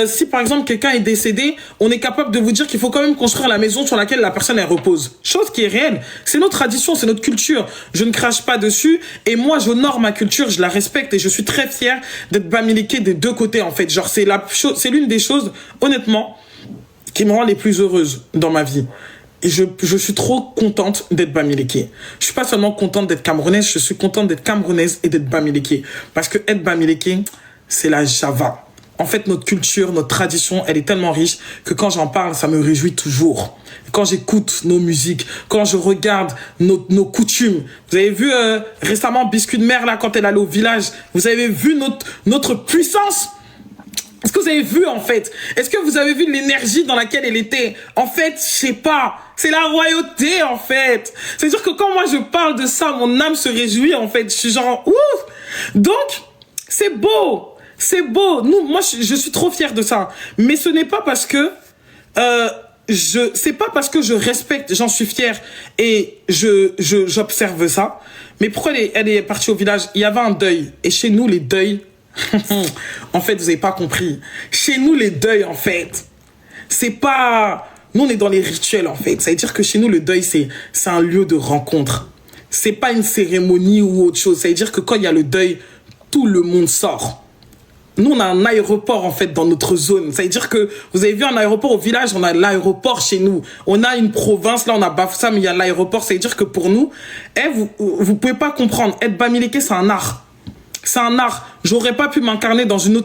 si par exemple quelqu'un est décédé, on est capable de vous dire qu'il faut quand même construire la maison sur laquelle la personne elle repose. Chose qui est réelle. C'est notre tradition, c'est notre culture. Je ne crache pas dessus et moi j'honore ma culture, je la respecte et je suis très fière d'être Bamileke des deux côtés en fait. Genre c'est l'une des choses, honnêtement, qui me rend les plus heureuses dans ma vie. Et je suis trop contente d'être Bamileke. Je suis pas seulement contente d'être camerounaise, je suis contente d'être camerounaise et d'être Bamileke. Parce que être Bamileke, c'est la Java. en fait, notre culture, notre tradition, elle est tellement riche que quand j'en parle, ça me réjouit toujours. Quand j'écoute nos musiques, quand je regarde nos coutumes. Vous avez vu récemment Biscuit de Mère, là, quand elle allait au village, vous avez vu notre puissance? Est-ce que vous avez vu, en fait? Est-ce que vous avez vu l'énergie dans laquelle elle était? En fait, je sais pas. C'est la royauté, en fait. C'est-à-dire que quand moi je parle de ça, mon âme se réjouit, en fait. Je suis genre, ouf! Donc, c'est beau. C'est beau. Moi, je suis trop fière de ça. Mais ce n'est pas parce que, c'est pas parce que je respecte, j'en suis fière et j'observe ça. Mais pourquoi elle est partie au village? Il y avait un deuil. Et chez nous, les deuils, en fait, vous n'avez pas compris. Chez nous, les deuils, en fait, c'est pas... Nous, on est dans les rituels, en fait. Ça veut dire que chez nous, le deuil, c'est un lieu de rencontre. C'est pas une cérémonie ou autre chose. Ça veut dire que quand il y a le deuil, tout le monde sort. Nous, on a un aéroport, en fait, dans notre zone. Ça veut dire que, vous avez vu un aéroport au village, on a l'aéroport chez nous. On a une province, là, on a Bafoussam, il y a l'aéroport. Ça veut dire que pour nous, vous pouvez pas comprendre. Être Bamileke, c'est un art. C'est un art. J'aurais pas pu m'incarner dans une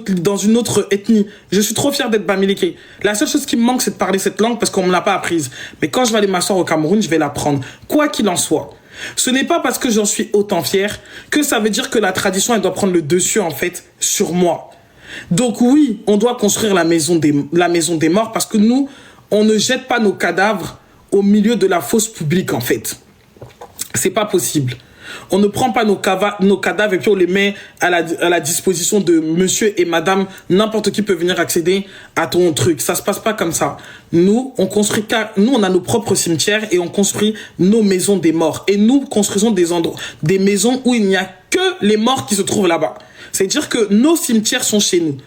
autre ethnie. Je suis trop fière d'être Bamileke. La seule chose qui me manque, c'est de parler cette langue parce qu'on me l'a pas apprise. Mais quand je vais aller m'asseoir au Cameroun, je vais l'apprendre. Quoi qu'il en soit. Ce n'est pas parce que j'en suis autant fière que ça veut dire que la tradition, elle doit prendre le dessus, en fait, sur moi. Donc oui, on doit construire la maison des morts parce que nous, on ne jette pas nos cadavres au milieu de la fosse publique, en fait. C'est pas possible. On ne prend pas nos cadavres et puis on les met à la disposition de monsieur et madame. N'importe qui peut venir accéder à ton truc. Ça se passe pas comme ça. Nous, on a nos propres cimetières et on construit nos maisons des morts. Et nous construisons des maisons où il n'y a que les morts qui se trouvent là-bas. C'est-à-dire que nos cimetières sont chez nous.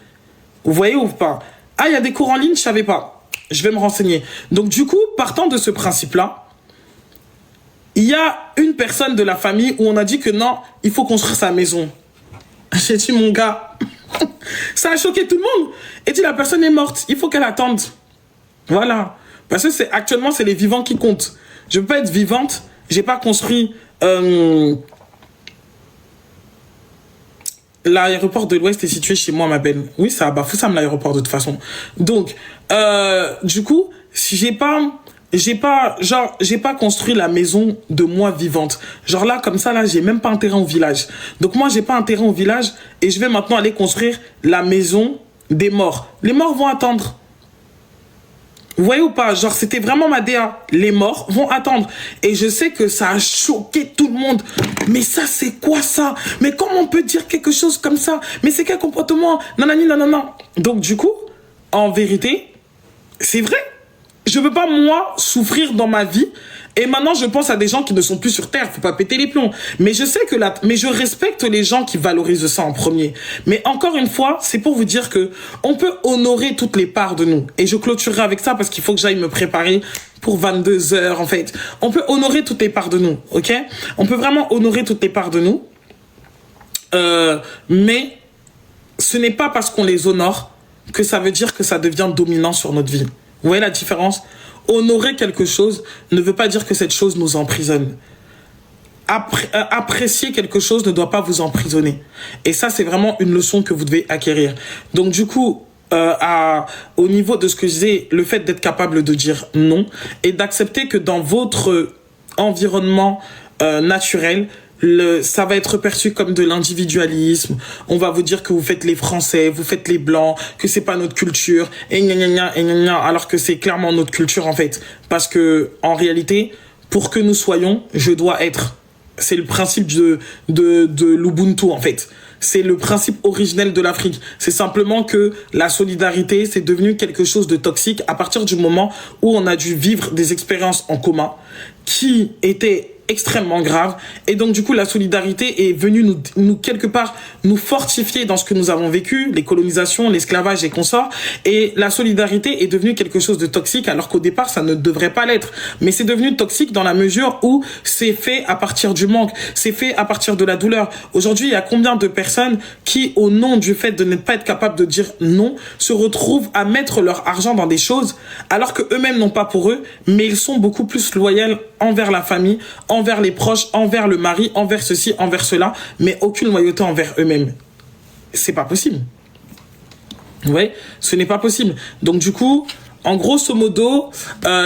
Vous voyez ou pas? Ah, il y a des cours en ligne, je savais pas. Je vais me renseigner. Donc du coup, partant de ce principe-là, il y a une personne de la famille où on a dit que non, il faut construire sa maison. J'ai dit, mon gars, ça a choqué tout le monde. Et dit, la personne est morte, il faut qu'elle attende. Voilà. Parce que actuellement, c'est les vivants qui comptent. Je peux pas être vivante, j'ai pas construit l'aéroport de l'Ouest est situé chez moi, ma belle. Oui, c'est à Bafoussam, l'aéroport, de toute façon. Donc, du coup, si j'ai pas construit la maison de moi vivante. Genre là, comme ça, là, j'ai même pas un terrain au village. Donc moi, j'ai pas un terrain au village et je vais maintenant aller construire la maison des morts. Les morts vont attendre. Vous voyez ou pas? Genre, c'était vraiment ma DA. Les morts vont attendre. Et je sais que ça a choqué tout le monde. Mais ça, c'est quoi ça? Mais comment on peut dire quelque chose comme ça? Mais c'est quel comportement? Nanani, nanana. Donc du coup, en vérité, c'est vrai. Je veux pas, moi, souffrir dans ma vie. Et maintenant, je pense à des gens qui ne sont plus sur Terre. Faut pas péter les plombs. Mais je sais que mais je respecte les gens qui valorisent ça en premier. Mais encore une fois, c'est pour vous dire que on peut honorer toutes les parts de nous. Et je clôturerai avec ça parce qu'il faut que j'aille me préparer pour 22 heures, en fait. On peut honorer toutes les parts de nous, ok? On peut vraiment honorer toutes les parts de nous. Mais ce n'est pas parce qu'on les honore que ça veut dire que ça devient dominant sur notre vie. Vous voyez la différence? Honorer quelque chose ne veut pas dire que cette chose nous emprisonne. Apprécier quelque chose ne doit pas vous emprisonner. Et ça, c'est vraiment une leçon que vous devez acquérir. Donc du coup, au niveau de ce que je disais, le fait d'être capable de dire non et d'accepter que dans votre environnement naturel, ça va être perçu comme de l'individualisme. On va vous dire que vous faites les Français, vous faites les Blancs, que c'est pas notre culture, et gna gna gna, et gna gna, alors que c'est clairement notre culture, en fait. Parce que, en réalité, pour que nous soyons, je dois être. C'est le principe de l'Ubuntu, en fait. C'est le principe originel de l'Afrique. C'est simplement que la solidarité, c'est devenu quelque chose de toxique à partir du moment où on a dû vivre des expériences en commun qui étaient extrêmement grave. Et donc, du coup, la solidarité est venue nous quelque part, nous fortifier dans ce que nous avons vécu, les colonisations, l'esclavage et consorts. Et la solidarité est devenue quelque chose de toxique, alors qu'au départ, ça ne devrait pas l'être. Mais c'est devenu toxique dans la mesure où c'est fait à partir du manque, c'est fait à partir de la douleur. Aujourd'hui, il y a combien de personnes qui, au nom du fait de ne pas être capables de dire non, se retrouvent à mettre leur argent dans des choses, alors que eux-mêmes n'ont pas pour eux, mais ils sont beaucoup plus loyaux envers la famille, envers les proches, envers le mari, envers ceci, envers cela, mais aucune loyauté envers eux-mêmes. C'est pas possible. Ouais, ce n'est pas possible. Donc du coup, en grosso modo,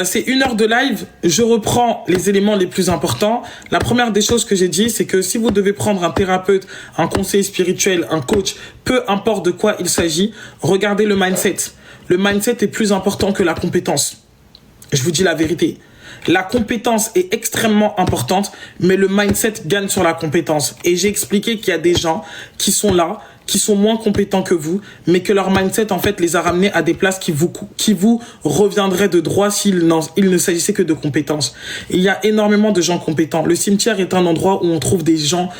c'est 1 heure de live. Je reprends les éléments les plus importants. La première des choses que j'ai dit, c'est que si vous devez prendre un thérapeute, un conseiller spirituel, un coach, peu importe de quoi il s'agit, regardez le mindset. Le mindset est plus important que la compétence. Je vous dis la vérité. La compétence est extrêmement importante, mais le mindset gagne sur la compétence. Et j'ai expliqué qu'il y a des gens qui sont là, qui sont moins compétents que vous, mais que leur mindset, en fait, les a ramenés à des places qui vous reviendraient de droit s'il ne s'agissait que de compétences. Il y a énormément de gens compétents. Le cimetière est un endroit où on trouve des gens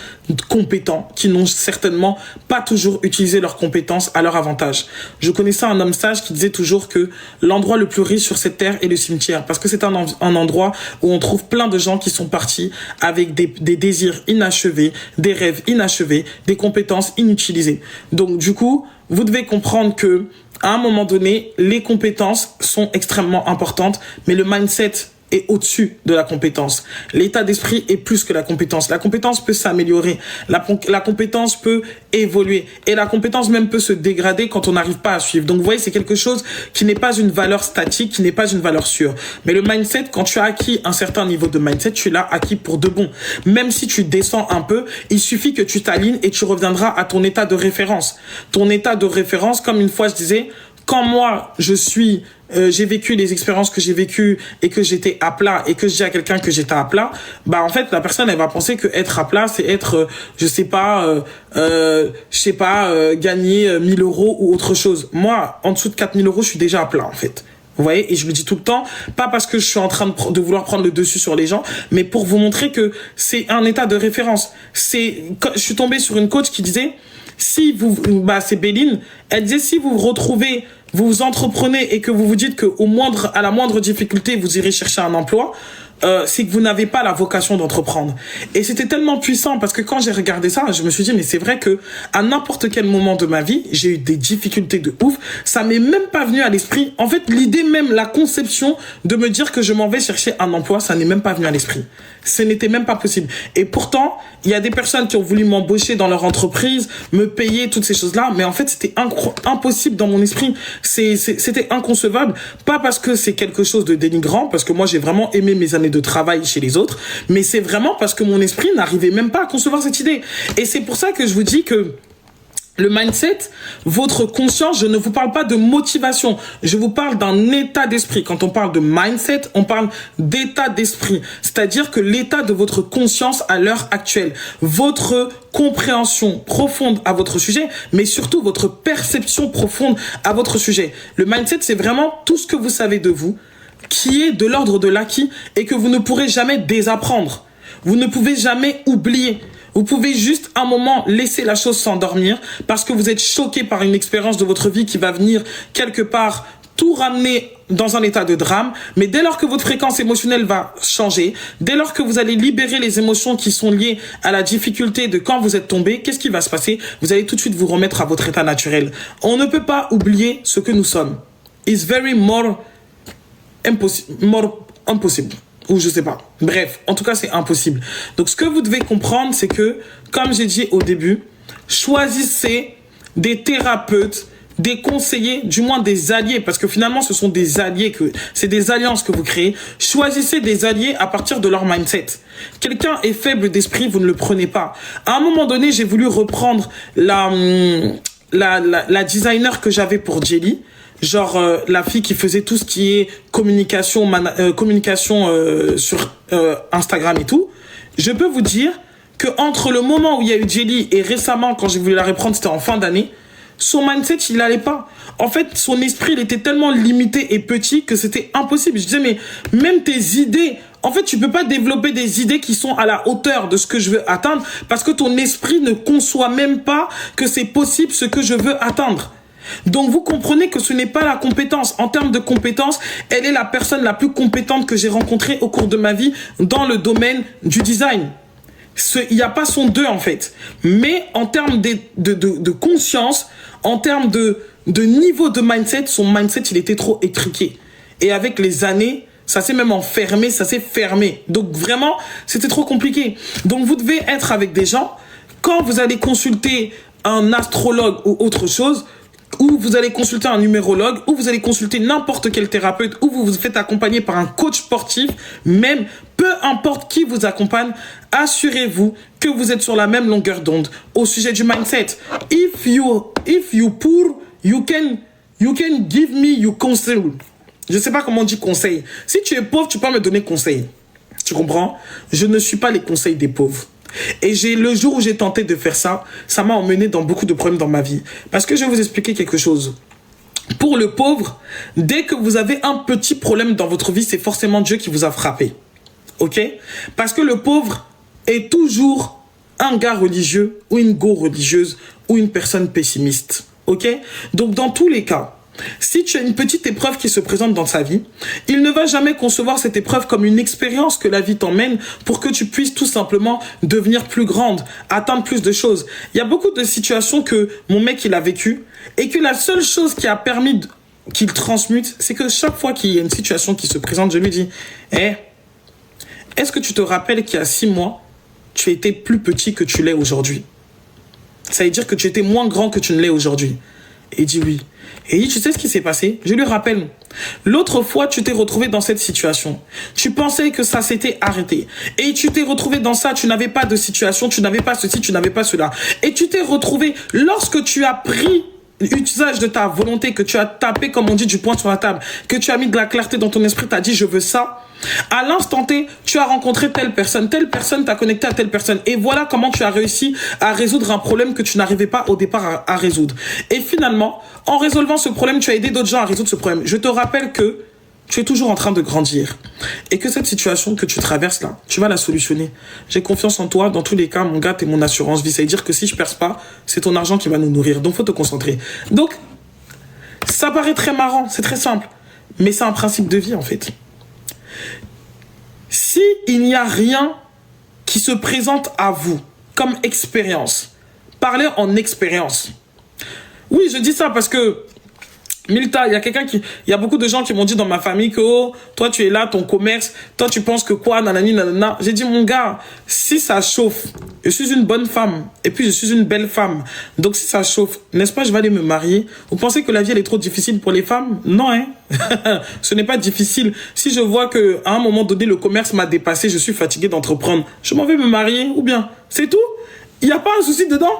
compétents qui n'ont certainement pas toujours utilisé leurs compétences à leur avantage. Je connaissais un homme sage qui disait toujours que l'endroit le plus riche sur cette terre est le cimetière, parce que c'est un endroit où on trouve plein de gens qui sont partis avec des désirs inachevés, des rêves inachevés, des compétences inutilisées. Donc du coup, vous devez comprendre que à un moment donné, les compétences sont extrêmement importantes, mais le mindset est au-dessus de la compétence. L'état d'esprit est plus que la compétence. La compétence peut s'améliorer, la compétence peut évoluer et la compétence même peut se dégrader quand on n'arrive pas à suivre. Donc vous voyez, c'est quelque chose qui n'est pas une valeur statique, qui n'est pas une valeur sûre. Mais le mindset, quand tu as acquis un certain niveau de mindset, tu l'as acquis pour de bon. Même si tu descends un peu, il suffit que tu t'alignes et tu reviendras à ton état de référence. Ton état de référence, comme une fois je disais, quand moi j'ai vécu les expériences que j'ai vécues et que j'étais à plat et que je dis à quelqu'un que j'étais à plat, bah en fait la personne elle va penser que être à plat c'est être gagner 1 000 € ou autre chose. Moi en dessous de 4 000 € je suis déjà à plat en fait. Vous voyez, et je le dis tout le temps, pas parce que je suis en train de vouloir prendre le dessus sur les gens, mais pour vous montrer que c'est un état de référence. Je suis tombé sur une coach qui disait, c'est Béline, elle disait, si vous vous retrouvez, vous entreprenez et que vous vous dites que à la moindre difficulté, vous irez chercher un emploi, c'est que vous n'avez pas la vocation d'entreprendre. Et c'était tellement puissant parce que quand j'ai regardé ça, je me suis dit, mais c'est vrai que à n'importe quel moment de ma vie, j'ai eu des difficultés de ouf. Ça m'est même pas venu à l'esprit. En fait, l'idée même, la conception de me dire que je m'en vais chercher un emploi, ça n'est même pas venu à l'esprit. Ce n'était même pas possible. Et pourtant, il y a des personnes qui ont voulu m'embaucher dans leur entreprise, me payer toutes ces choses-là, mais en fait, c'était impossible dans mon esprit. C'était inconcevable. Pas parce que c'est quelque chose de dénigrant, parce que moi, j'ai vraiment aimé mes années de travail chez les autres, mais c'est vraiment parce que mon esprit n'arrivait même pas à concevoir cette idée. Et c'est pour ça que je vous dis que le mindset, votre conscience, je ne vous parle pas de motivation, je vous parle d'un état d'esprit. Quand on parle de mindset, on parle d'état d'esprit, c'est-à-dire que l'état de votre conscience à l'heure actuelle, votre compréhension profonde à votre sujet, mais surtout votre perception profonde à votre sujet. Le mindset, c'est vraiment tout ce que vous savez de vous, qui est de l'ordre de l'acquis et que vous ne pourrez jamais désapprendre. Vous ne pouvez jamais oublier. Vous pouvez juste un moment laisser la chose s'endormir parce que vous êtes choqué par une expérience de votre vie qui va venir quelque part tout ramener dans un état de drame. Mais dès lors que votre fréquence émotionnelle va changer, dès lors que vous allez libérer les émotions qui sont liées à la difficulté de quand vous êtes tombé, qu'est-ce qui va se passer? Vous allez tout de suite vous remettre à votre état naturel. On ne peut pas oublier ce que nous sommes. It's very more impossible. Ou je sais pas. Bref, en tout cas, c'est impossible. Donc, ce que vous devez comprendre, c'est que, comme j'ai dit au début, choisissez des thérapeutes, des conseillers, du moins des alliés, parce que finalement, ce sont des alliés, c'est des alliances que vous créez. Choisissez des alliés à partir de leur mindset. Quelqu'un est faible d'esprit, vous ne le prenez pas. À un moment donné, j'ai voulu reprendre la designer que j'avais pour Jelly. Genre la fille qui faisait tout ce qui est communication sur Instagram et tout. Je peux vous dire que entre le moment où il y a eu Jelly et récemment quand j'ai voulu la reprendre, c'était en fin d'année, son mindset il allait pas. En fait, son esprit il était tellement limité et petit que c'était impossible. Je disais mais même tes idées, en fait tu peux pas développer des idées qui sont à la hauteur de ce que je veux atteindre parce que ton esprit ne conçoit même pas que c'est possible ce que je veux atteindre. Donc vous comprenez que ce n'est pas la compétence. En termes de compétence, elle est la personne la plus compétente que j'ai rencontrée au cours de ma vie dans le domaine du design. Il n'y a pas son deux en fait. Mais en termes de conscience, en termes de niveau de mindset, son mindset il était trop étriqué. Et avec les années, ça s'est même enfermé, ça s'est fermé. Donc vraiment, c'était trop compliqué. Donc vous devez être avec des gens, quand vous allez consulter un astrologue ou autre chose, ou vous allez consulter un numérologue, ou vous allez consulter n'importe quel thérapeute, ou vous vous faites accompagner par un coach sportif, même peu importe qui vous accompagne, assurez-vous que vous êtes sur la même longueur d'onde au sujet du mindset. If you poor, you can give me your counsel. Je ne sais pas comment on dit conseil. Si tu es pauvre, tu peux me donner conseil. Tu comprends? Je ne suis pas les conseils des pauvres. Et le jour où j'ai tenté de faire ça, ça m'a emmené dans beaucoup de problèmes dans ma vie. Parce que je vais vous expliquer quelque chose. Pour le pauvre, dès que vous avez un petit problème dans votre vie, c'est forcément Dieu qui vous a frappé. Ok? Parce que le pauvre est toujours un gars religieux ou une go religieuse ou une personne pessimiste. Ok? Donc dans tous les cas, si tu as une petite épreuve qui se présente dans sa vie, il ne va jamais concevoir cette épreuve comme une expérience que la vie t'emmène pour que tu puisses tout simplement devenir plus grande, atteindre plus de choses. Il y a beaucoup de situations que mon mec il a vécu et que la seule chose qui a permis qu'il transmute, c'est que chaque fois qu'il y a une situation qui se présente, je lui dis est-ce que tu te rappelles qu'il y a 6 mois, tu étais plus petit que tu l'es aujourd'hui? Ça veut dire que tu étais moins grand que tu ne l'es aujourd'hui. Et il dit oui. Et il dit, tu sais ce qui s'est passé? Je lui rappelle. L'autre fois, tu t'es retrouvé dans cette situation. Tu pensais que ça s'était arrêté. Et tu t'es retrouvé dans ça, tu n'avais pas de situation, tu n'avais pas ceci, tu n'avais pas cela. Et tu t'es retrouvé, lorsque tu as pris usage de ta volonté, que tu as tapé, comme on dit, du poing sur la table, que tu as mis de la clarté dans ton esprit, tu as dit, je veux ça. À l'instant T, tu as rencontré telle personne t'a connecté à telle personne. Et voilà comment tu as réussi à résoudre un problème que tu n'arrivais pas au départ à résoudre. Et finalement, en résolvant ce problème, tu as aidé d'autres gens à résoudre ce problème. Je te rappelle que tu es toujours en train de grandir. Et que cette situation que tu traverses là, tu vas la solutionner. J'ai confiance en toi. Dans tous les cas, mon gars, t'es mon assurance vie. Ça veut dire que si je perce pas, c'est ton argent qui va nous nourrir. Donc, faut te concentrer. Donc, ça paraît très marrant. C'est très simple. Mais c'est un principe de vie, en fait. Si il n'y a rien qui se présente à vous comme expérience, parlez en expérience. Oui, je dis ça parce que Milta, il y a beaucoup de gens qui m'ont dit dans ma famille que oh, toi tu es là, ton commerce, toi tu penses que quoi, nanani, nanana. J'ai dit mon gars, si ça chauffe, je suis une bonne femme et puis je suis une belle femme. Donc si ça chauffe, n'est-ce pas, je vais aller me marier. Vous pensez que la vie elle est trop difficile pour les femmes? Non, hein. Ce n'est pas difficile. Si je vois que à un moment donné le commerce m'a dépassé, je suis fatigué d'entreprendre, je m'en vais me marier ou bien, c'est tout. Il n'y a pas un souci dedans.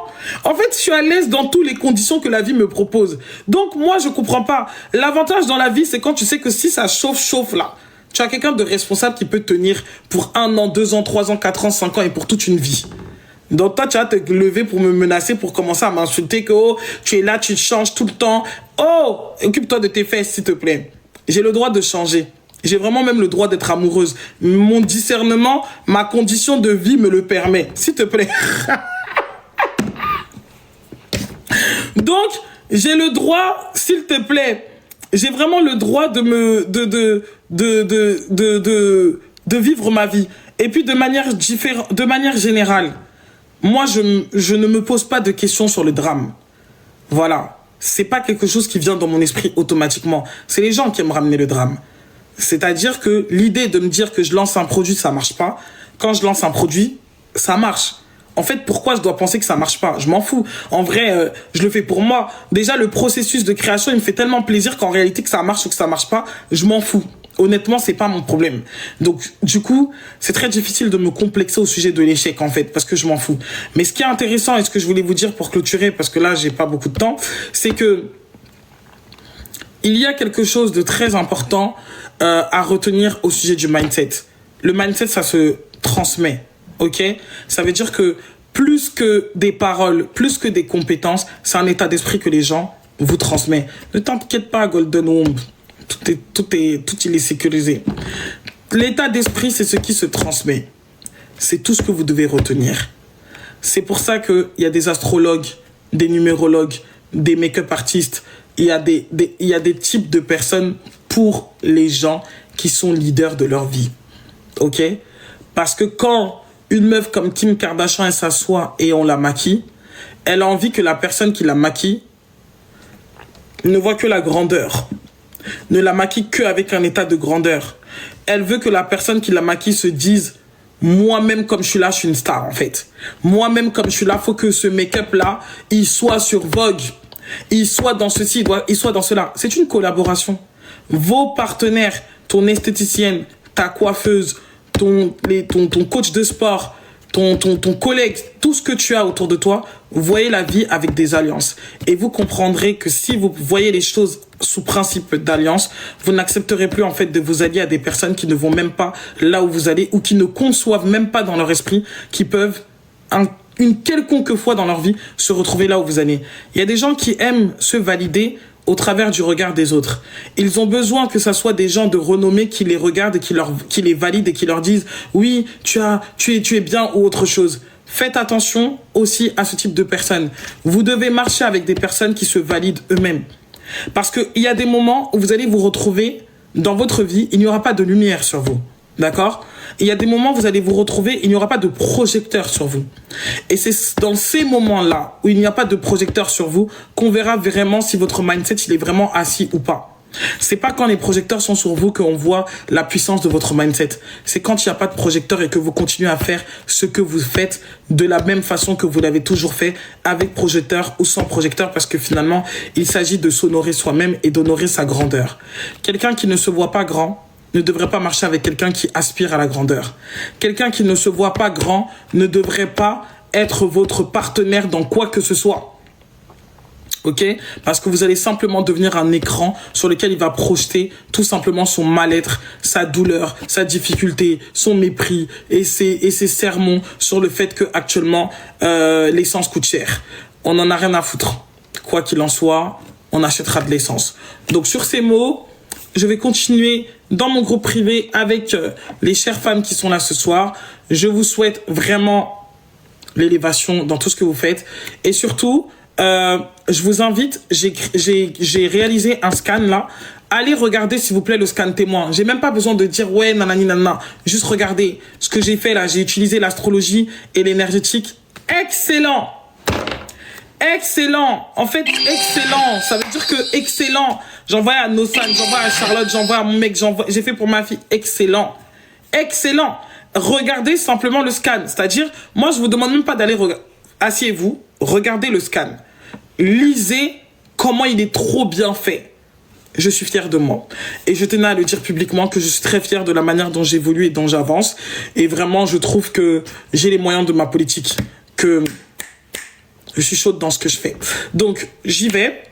En fait, je suis à l'aise dans toutes les conditions que la vie me propose. Donc, moi, je ne comprends pas. L'avantage dans la vie, c'est quand tu sais que si ça chauffe, chauffe là. Tu as quelqu'un de responsable qui peut tenir pour 1 an, 2 ans, 3 ans, 4 ans, 5 ans et pour toute une vie. Donc, toi, tu vas te lever pour me menacer, pour commencer à m'insulter que oh, tu es là, tu changes tout le temps. Oh, occupe-toi de tes fesses, s'il te plaît. J'ai le droit de changer. J'ai vraiment même le droit d'être amoureuse. Mon discernement, ma condition de vie me le permet. S'il te plaît. Donc, j'ai le droit, s'il te plaît, j'ai vraiment le droit de vivre ma vie. Et puis, de manière générale, moi, je ne me pose pas de questions sur le drame. Voilà. C'est pas quelque chose qui vient dans mon esprit automatiquement. C'est les gens qui aiment ramener le drame. C'est-à-dire que l'idée de me dire que je lance un produit, ça marche pas. Quand je lance un produit, ça marche. En fait, pourquoi je dois penser que ça marche pas? Je m'en fous. En vrai, je le fais pour moi. Déjà, le processus de création, il me fait tellement plaisir qu'en réalité, que ça marche ou que ça marche pas, je m'en fous. Honnêtement, c'est pas mon problème. Donc, du coup, c'est très difficile de me complexer au sujet de l'échec, en fait, parce que je m'en fous. Mais ce qui est intéressant, et ce que je voulais vous dire pour clôturer, parce que là, j'ai pas beaucoup de temps, c'est que il y a quelque chose de très important à retenir au sujet du mindset. Le mindset, ça se transmet. Ok, ça veut dire que plus que des paroles, plus que des compétences, c'est un état d'esprit que les gens vous transmettent. Ne t'inquiète pas, Golden Womb. Tout il est sécurisé. L'état d'esprit, c'est ce qui se transmet. C'est tout ce que vous devez retenir. C'est pour ça qu'il y a des astrologues, des numérologues, des make-up artistes. Il y a des types de personnes pour les gens qui sont leaders de leur vie. Ok? Parce que quand une meuf comme Kim Kardashian, elle s'assoit et on la maquille, elle a envie que la personne qui la maquille ne voit que la grandeur. Ne la maquille qu'avec un état de grandeur. Elle veut que la personne qui la maquille se dise « Moi-même, comme je suis là, je suis une star, en fait. Moi-même, comme je suis là, il faut que ce make-up-là, il soit sur Vogue. il soit dans ceci, il soit dans cela. C'est une collaboration. Vos partenaires, ton esthéticienne, ta coiffeuse, ton coach de sport, ton collègue, tout ce que tu as autour de toi, vous voyez la vie avec des alliances. Et vous comprendrez que si vous voyez les choses sous principe d'alliance, vous n'accepterez plus en fait de vous allier à des personnes qui ne vont même pas là où vous allez ou qui ne conçoivent même pas dans leur esprit qui peuvent une quelconque fois dans leur vie se retrouver là où vous allez. Il y a des gens qui aiment se valider au travers du regard des autres. Ils ont besoin que ça soit des gens de renommée qui les regardent et qui les valident et qui leur disent oui, tu es bien ou autre chose. Faites attention aussi à ce type de personnes. Vous devez marcher avec des personnes qui se valident eux-mêmes. Parce qu'il y a des moments où vous allez vous retrouver dans votre vie, il n'y aura pas de lumière sur vous. D'accord ? Il y a des moments où vous allez vous retrouver, il n'y aura pas de projecteur sur vous. Et c'est dans ces moments-là où il n'y a pas de projecteur sur vous qu'on verra vraiment si votre mindset il est vraiment assis ou pas. C'est pas quand les projecteurs sont sur vous qu'on voit la puissance de votre mindset. C'est quand il n'y a pas de projecteur et que vous continuez à faire ce que vous faites de la même façon que vous l'avez toujours fait, avec projecteur ou sans projecteur, parce que finalement, il s'agit de s'honorer soi-même et d'honorer sa grandeur. Quelqu'un qui ne se voit pas grand ne devrait pas marcher avec quelqu'un qui aspire à la grandeur. Quelqu'un qui ne se voit pas grand ne devrait pas être votre partenaire dans quoi que ce soit. Ok ? Parce que vous allez simplement devenir un écran sur lequel il va projeter tout simplement son mal-être, sa douleur, sa difficulté, son mépris et ses sermons sur le fait que actuellement l'essence coûte cher. On n'en a rien à foutre. Quoi qu'il en soit, on achètera de l'essence. Donc sur ces mots, je vais continuer dans mon groupe privé avec les chères femmes qui sont là ce soir. Je vous souhaite vraiment l'élévation dans tout ce que vous faites. Et surtout, je vous invite, j'ai réalisé un scan là. Allez regarder s'il vous plaît le scan témoin. J'ai même pas besoin de dire ouais nanani nanana. Juste regardez ce que j'ai fait là. J'ai utilisé l'astrologie et l'énergétique. Excellent. Excellent. En fait, excellent. Ça veut dire que excellent. J'envoie à Nosan, j'envoie à Charlotte, j'envoie à mon mec, j'ai fait pour ma fille. Excellent. Excellent. Regardez simplement le scan. C'est-à-dire, moi, je vous demande même pas d'aller regarder. Asseyez-vous, regardez le scan. Lisez comment il est trop bien fait. Je suis fier de moi. Et je tenais à le dire publiquement que je suis très fier de la manière dont j'évolue et dont j'avance. Et vraiment, je trouve que j'ai les moyens de ma politique. Que je suis chaude dans ce que je fais. Donc, j'y vais.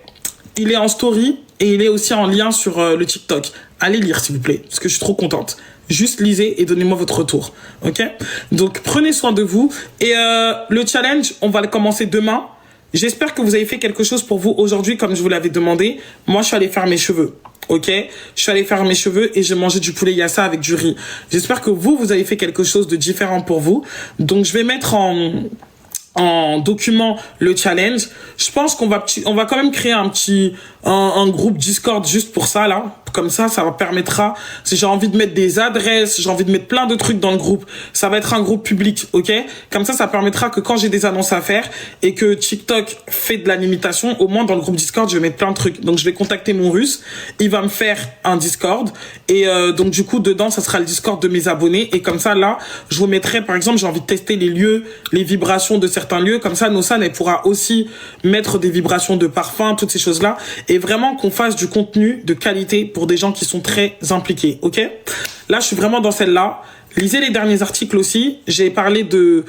Il est en story et il est aussi en lien sur le TikTok. Allez lire, s'il vous plaît, parce que je suis trop contente. Juste lisez et donnez-moi votre retour. Ok ? Donc, prenez soin de vous. Et le challenge, on va le commencer demain. J'espère que vous avez fait quelque chose pour vous aujourd'hui, comme je vous l'avais demandé. Moi, je suis allée faire mes cheveux. Ok ? Je suis allée faire mes cheveux et j'ai mangé du poulet yassa avec du riz. J'espère que vous avez fait quelque chose de différent pour vous. Donc, je vais mettre en document le challenge. Je pense qu'on va quand même créer un groupe Discord juste pour ça là. Comme ça permettra, si j'ai envie de mettre des adresses, j'ai envie de mettre plein de trucs dans le groupe, ça va être un groupe public, ok? Comme ça permettra que quand j'ai des annonces à faire et que TikTok fait de la limitation, au moins dans le groupe Discord, je vais mettre plein de trucs. Donc je vais contacter mon russe, il va me faire un Discord et donc du coup dedans ça sera le Discord de mes abonnés et comme ça là, je vous mettrai par exemple, j'ai envie de tester les lieux, les vibrations de certains lieux, comme ça Nosan elle pourra aussi mettre des vibrations de parfum, toutes ces choses là et vraiment qu'on fasse du contenu de qualité pour des gens qui sont très impliqués, ok? Là, je suis vraiment dans celle-là. Lisez les derniers articles aussi. J'ai parlé du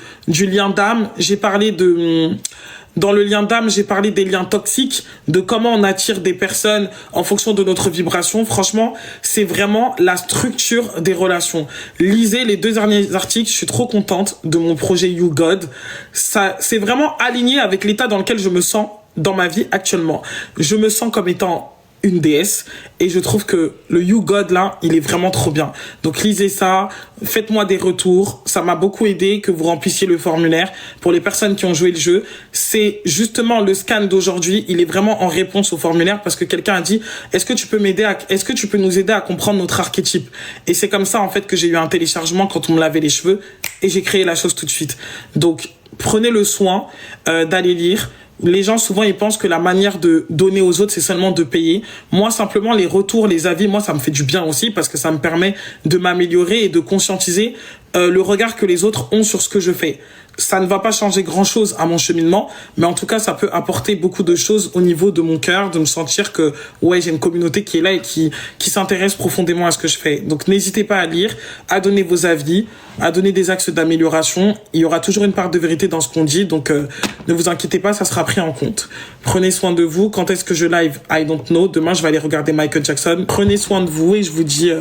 lien d'âme. J'ai parlé dans le lien d'âme, j'ai parlé des liens toxiques, de comment on attire des personnes en fonction de notre vibration. Franchement, c'est vraiment la structure des relations. Lisez les 2 derniers articles. Je suis trop contente de mon projet You God. Ça, c'est vraiment aligné avec l'état dans lequel je me sens dans ma vie actuellement. Je me sens comme étant une déesse et je trouve que le You God là, il est vraiment trop bien. Donc lisez ça, faites-moi des retours, ça m'a beaucoup aidé que vous remplissiez le formulaire. Pour les personnes qui ont joué le jeu, c'est justement le scan d'aujourd'hui, il est vraiment en réponse au formulaire parce que quelqu'un a dit est-ce que tu peux nous aider à comprendre notre archétype? Et c'est comme ça en fait que j'ai eu un téléchargement quand on me lavait les cheveux et j'ai créé la chose tout de suite. Donc prenez le soin d'aller lire. Les gens, souvent, ils pensent que la manière de donner aux autres, c'est seulement de payer. Moi, simplement, les retours, les avis, moi, ça me fait du bien aussi parce que ça me permet de m'améliorer et de conscientiser le regard que les autres ont sur ce que je fais. Ça ne va pas changer grand-chose à mon cheminement, mais en tout cas, ça peut apporter beaucoup de choses au niveau de mon cœur, de me sentir que, ouais, j'ai une communauté qui est là et qui s'intéresse profondément à ce que je fais. Donc, n'hésitez pas à lire, à donner vos avis, à donner des axes d'amélioration. Il y aura toujours une part de vérité dans ce qu'on dit, donc ne vous inquiétez pas, ça sera pris en compte. Prenez soin de vous. Quand est-ce que je live? I don't know. Demain, je vais aller regarder Michael Jackson. Prenez soin de vous et je vous dis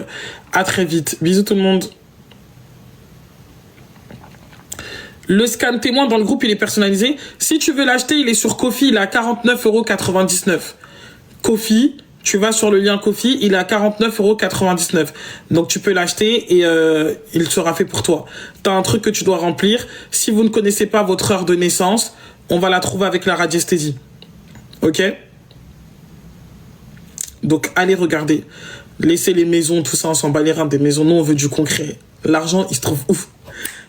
à très vite. Bisous tout le monde. Le scan témoin dans le groupe, il est personnalisé. Si tu veux l'acheter, il est sur Ko-fi, il est à 49,99 €. Ko-fi, tu vas sur le lien Ko-fi, il est à 49,99 €. Donc tu peux l'acheter et il sera fait pour toi. Tu as un truc que tu dois remplir. Si vous ne connaissez pas votre heure de naissance, on va la trouver avec la radiesthésie. Ok? Donc allez regarder. Laissez les maisons, tout ça, on s'en bat les reins des maisons. Nous, on veut du concret. L'argent, il se trouve ouf.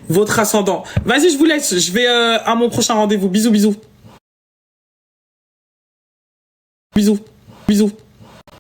Votre ascendant. Vas-y, je vous laisse. Je vais à mon prochain rendez-vous. Bisous, bisous. Bisous, bisous.